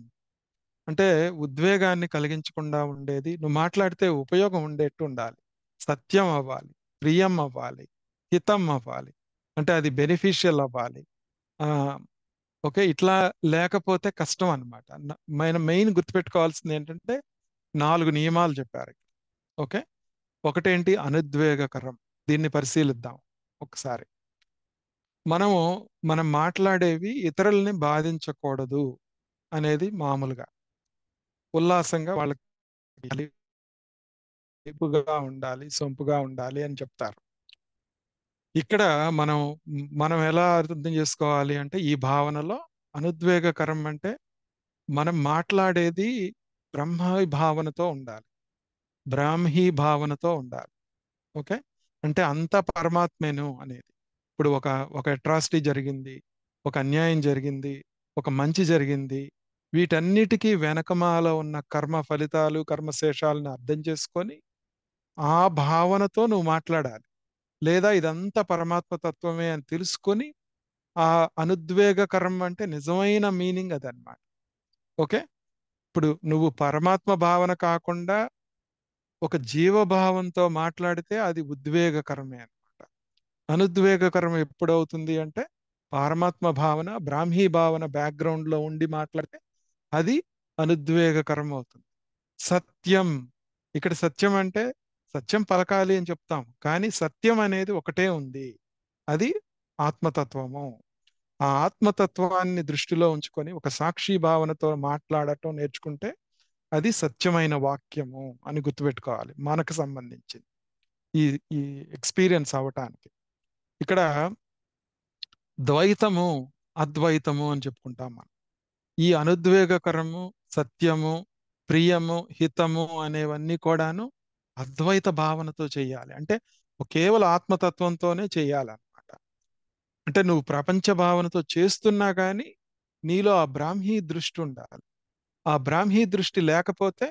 అంటే ఉద్వేగాన్ని కలిగించకుండా ఉండేది. నువ్వు మాట్లాడితే ఉపయోగం ఉండేట్టు ఉండాలి. సత్యం అవ్వాలి, ప్రియం అవ్వాలి, హితం అవ్వాలి. అంటే అది బెనిఫిషియల్ అవ్వాలి. ఆ ఓకే. ఇట్లా లేకపోతే కష్టం అన్నమాట. మెయిన్ గుర్తుపెట్టుకోవాల్సింది ఏంటంటే 4 నియమాలు చెప్పారు. ఓకే. ఒకటేంటి అనుద్వేగకరం. దీన్ని పరిశీలిద్దాం ఒకసారి. మనము మనం మాట్లాడేవి ఇతరుల్ని బాధించకూడదు అనేది మామూలుగా. ఉల్లాసంగా వాళ్ళకి వైపుగా ఉండాలి, సొంపుగా ఉండాలి అని చెప్తారు. ఇక్కడ మనం మనం ఎలా అర్థం చేసుకోవాలి అంటే ఈ భావనలో అనుద్వేగకరం అంటే మనం మాట్లాడేది బ్రహ్మ భావనతో ఉండాలి. బ్రాహ్మీ భావనతో ఉండాలి. ఓకే. అంటే అంత పరమాత్మేను అనేది. ఇప్పుడు ఒక ఒక అట్రాసిటీ జరిగింది, ఒక అన్యాయం జరిగింది, ఒక మంచి జరిగింది. వీటన్నిటికీ వెనకమాల ఉన్న కర్మ ఫలితాలు, కర్మశేషాలను అర్థం చేసుకొని ఆ భావనతో నువ్వు మాట్లాడాలి. లేదా ఇదంతా పరమాత్మ తత్వమే అని తెలుసుకొని ఆ అనుద్వేగకరం అంటే నిజమైన మీనింగ్ అదనమాట. ఓకే. ఇప్పుడు నువ్వు పరమాత్మ భావన కాకుండా ఒక జీవభావంతో మాట్లాడితే అది ఉద్వేగకరమే అన్నమాట. అనుద్వేగకరం ఎప్పుడవుతుంది అంటే పారమాత్మ భావన, బ్రాహ్మీ భావన బ్యాక్గ్రౌండ్ లో ఉండి మాట్లాడితే అది అనుద్వేగకరం అవుతుంది. సత్యం, ఇక్కడ సత్యం అంటే సత్యం పలకాలి అని చెప్తాం, కానీ సత్యం అనేది ఒకటే ఉంది, అది ఆత్మతత్వము. ఆ ఆత్మతత్వాన్ని దృష్టిలో ఉంచుకొని ఒక సాక్షి భావనతో మాట్లాడటం నేర్చుకుంటే అది సత్యమైన వాక్యము అని గుర్తుపెట్టుకోవాలి, మనకు సంబంధించింది ఈ ఈ ఎక్స్పీరియన్స్ అవటానికి. ఇక్కడ ద్వైతము, అద్వైతము అని చెప్పుకుంటాం మనం. ఈ అనుద్వేగకరము, సత్యము, ప్రియము, హితము అనేవన్నీ కూడాను అద్వైత భావనతో చేయాలి. అంటే కేవలం ఆత్మతత్వంతోనే చేయాలన్నమాట. అంటే నువ్వు ప్రపంచ భావనతో చేస్తున్నా కానీ నీలో ఆ బ్రాహ్మీ దృష్టి ఉండాలి. ఆ బ్రాహ్మీ దృష్టి లేకపోతే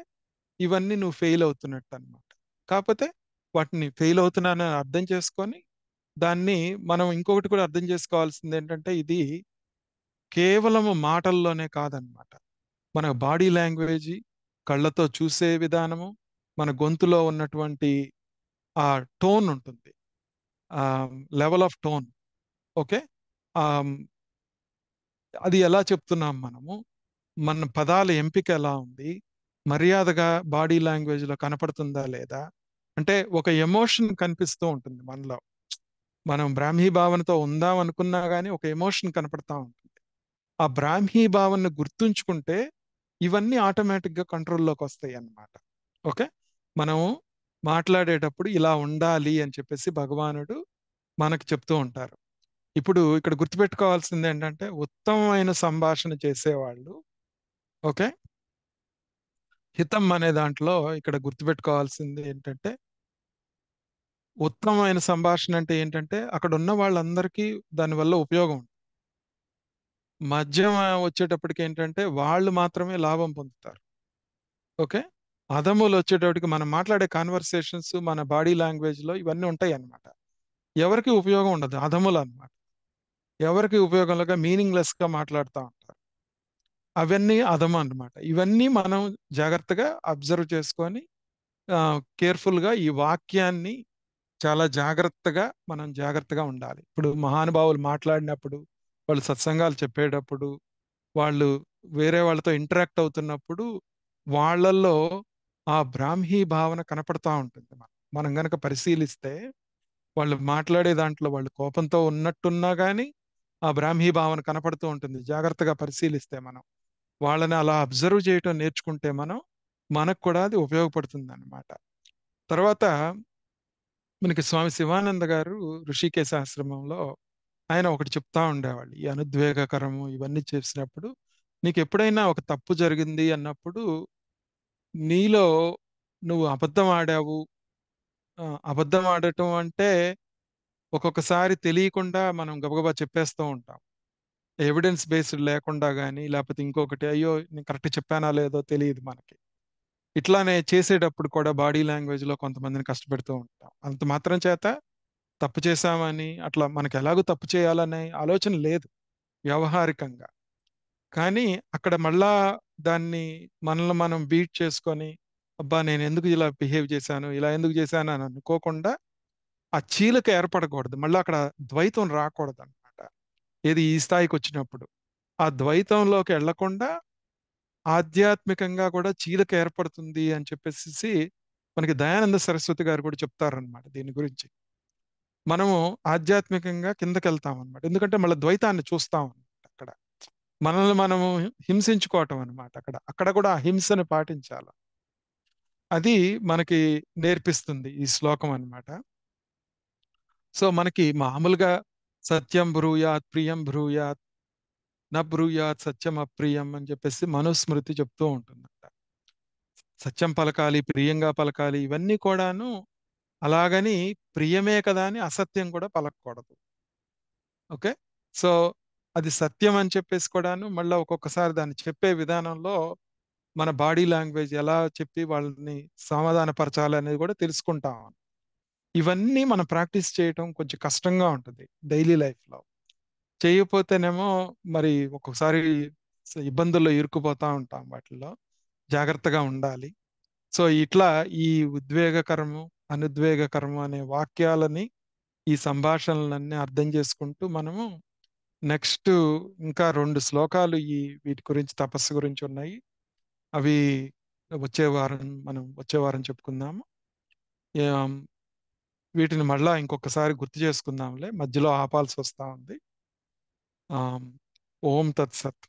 ఇవన్నీ నువ్వు ఫెయిల్ అవుతున్నట్టు అనమాట. కాకపోతే వాటిని ఫెయిల్ అవుతున్నానని అర్థం చేసుకొని దాన్ని మనం ఇంకొకటి కూడా అర్థం చేసుకోవాల్సింది ఏంటంటే ఇది కేవలము మాటల్లోనే కాదనమాట. మన బాడీ లాంగ్వేజ్, కళ్ళతో చూసే విధానము, మన గొంతులో ఉన్నటువంటి ఆ టోన్ ఉంటుంది, ఆ లెవెల్ ఆఫ్ టోన్. ఓకే. ఆ అది ఎలా చెప్తున్నాం మనము, మన పదాల ఎంపిక ఎలా ఉంది, మర్యాదగా బాడీ లాంగ్వేజ్ లో కనపడుతుందా లేదా, అంటే ఒక ఎమోషన్ కనిపిస్తూ ఉంటుంది మనలో. మనం బ్రాహ్మీ భావనతో ఉందాం అనుకున్నా గానీ ఒక ఎమోషన్ కనపడతా ఉంటుంది. ఆ బ్రాహ్మీ భావనను గుర్తుంచుకుంటే ఇవన్నీ ఆటోమేటిక్ గా కంట్రోల్లోకి వస్తాయి అన్నమాట. ఓకే. మనము మాట్లాడేటప్పుడు ఇలా ఉండాలి అని చెప్పేసి భగవానుడు మనకు చెప్తూ ఉంటారు. ఇప్పుడు ఇక్కడ గుర్తుపెట్టుకోవాల్సింది ఏంటంటే ఉత్తమమైన సంభాషణ చేసేవాళ్ళు, ఓకే, హితం అనే దాంట్లో ఇక్కడ గుర్తుపెట్టుకోవాల్సింది ఏంటంటే ఉత్తమమైన సంభాషణ అంటే ఏంటంటే అక్కడ ఉన్న వాళ్ళందరికీ దానివల్ల ఉపయోగం ఉంటుంది. మధ్యం వచ్చేటప్పటికి ఏంటంటే వాళ్ళు మాత్రమే లాభం పొందుతారు. ఓకే. అధములు వచ్చేటప్పటికి మనం మాట్లాడే కాన్వర్సేషన్స్, మన బాడీ లాంగ్వేజ్ లో ఇవన్నీ ఉంటాయి అన్నమాట. ఎవరికి ఉపయోగం ఉండదు, అధములు అన్నమాట. ఎవరికి ఉపయోగంగా మీనింగ్లెస్ గా మాట్లాడుతూ ఉంటారు, అవన్నీ అధము అన్నమాట. ఇవన్నీ మనం జాగ్రత్తగా అబ్జర్వ్ చేసుకొని కేర్ఫుల్ గా ఈ వాక్యాన్ని చాలా జాగ్రత్తగా మనం జాగ్రత్తగా ఉండాలి. ఇప్పుడు మహానుభావులు మాట్లాడినప్పుడు, వాళ్ళు సత్సంగాలు చెప్పేటప్పుడు, వాళ్ళు వేరే వాళ్ళతో ఇంటరాక్ట్ అవుతున్నప్పుడు వాళ్ళల్లో ఆ బ్రాహ్మీ భావన కనపడతా ఉంటుంది. మనం గనక పరిశీలిస్తే వాళ్ళు మాట్లాడే దాంట్లో వాళ్ళు కోపంతో ఉన్నట్టున్నా కానీ ఆ బ్రాహ్మీ భావన కనపడుతూ ఉంటుంది. జాగ్రత్తగా పరిశీలిస్తే మనం వాళ్ళని అలా అబ్జర్వ్ చేయటం నేర్చుకుంటే మనకు కూడా అది ఉపయోగపడుతుంది అన్నమాట. తర్వాత మనకి స్వామి శివానంద గారు ఋషికేశ ఆశ్రమంలో ఆయన ఒకటి చెప్తా ఉండేవాళ్ళు. ఈ అనుద్వేగకరము ఇవన్నీ చేసినప్పుడు నీకు ఎప్పుడైనా ఒక తప్పు జరిగింది అన్నప్పుడు నీలో నువ్వు అబద్ధం ఆడావు. అబద్ధం ఆడటం అంటే ఒక్కొక్కసారి తెలియకుండా మనం గబగబా చెప్పేస్తూ ఉంటాం, ఎవిడెన్స్ బేస్డ్ లేకుండా కానీ, లేకపోతే ఇంకొకటి అయ్యో నేను కరెక్ట్ చెప్పానా లేదో తెలియదు మనకి. ఇట్లానే చేసేటప్పుడు కూడా బాడీ లాంగ్వేజ్ లో కొంతమందిని కష్టపెడుతూ ఉంటాం. అంత మాత్రం చేత తప్పు చేశామని అట్లా మనకి ఎలాగో తప్పు చేయాలనే ఆలోచన లేదు వ్యవహారికంగా. కానీ అక్కడ మళ్ళా దాన్ని మనల్ని మనం బీట్ చేసుకొని అబ్బా నేను ఎందుకు ఇలా బిహేవ్ చేశాను, ఇలా ఎందుకు చేశాను అని అనుకోకుండా ఆ చీలిక ఏర్పడకూడదు, మళ్ళీ అక్కడ ద్వైతం రాకూడదు అనమాట. ఏది ఈ స్థాయికి వచ్చినప్పుడు ఆ ద్వైతంలోకి వెళ్లకుండా ఆధ్యాత్మికంగా కూడా చీలిక ఏర్పడుతుంది అని చెప్పేసి మనకి దయానంద సరస్వతి గారు కూడా చెప్తారనమాట దీని గురించి. మనము ఆధ్యాత్మికంగా కిందకి వెళ్తాం అనమాట, ఎందుకంటే మళ్ళీ ద్వైతాన్ని చూస్తాం అన్నమాట అక్కడ. మనల్ని మనము హింసించుకోవటం అనమాట అక్కడ, అక్కడ కూడా ఆ హింసని పాటించాలి. అది మనకి నేర్పిస్తుంది ఈ శ్లోకం అన్నమాట. సో మనకి మామూలుగా సత్యం బ్రూయాత్ ప్రియం బ్రూయాత్ న బ్రూయాత్ సత్యం అప్రియం అని చెప్పేసి మనుస్మృతి చెప్తూ ఉంటుందంట. సత్యం పలకాలి, ప్రియంగా పలకాలి, ఇవన్నీ కూడాను. అలాగని ప్రియమే కదా అని అసత్యం కూడా పలకూడదు. ఓకే. సో అది సత్యం అని చెప్పేసి కూడాను మళ్ళీ ఒక్కొక్కసారి దాన్ని చెప్పే విధానంలో మన బాడీ లాంగ్వేజ్ ఎలా చెప్పి వాళ్ళని సమాధాన పరచాలి అనేది కూడా తెలుసుకుంటాం. ఇవన్నీ మనం ప్రాక్టీస్ చేయటం కొంచెం కష్టంగా ఉంటుంది డైలీ లైఫ్ లో. చేయకపోతేనేమో మరి ఒక్కొక్కసారి ఇబ్బందుల్లో ఇరుక్కుపోతా ఉంటాం వాటిల్లో. జాగ్రత్తగా ఉండాలి. సో ఇట్లా ఈ ఉద్వేగకరము, అనుద్వేగకరము అనే వాక్యాలని, ఈ సంభాషణలన్నీ అర్థం చేసుకుంటూ మనము నెక్స్ట్ ఇంకా 2 శ్లోకాలు వీటి గురించి, తపస్సు గురించి ఉన్నాయి. అవి వచ్చే వారం చెప్పుకుందాము. ఏం, వీటిని మళ్ళా ఇంకొకసారి గుర్తు చేసుకుందాంలే, మధ్యలో ఆపాల్సి వస్తా ఉంది. ఆమ్, ఓం తత్సత్.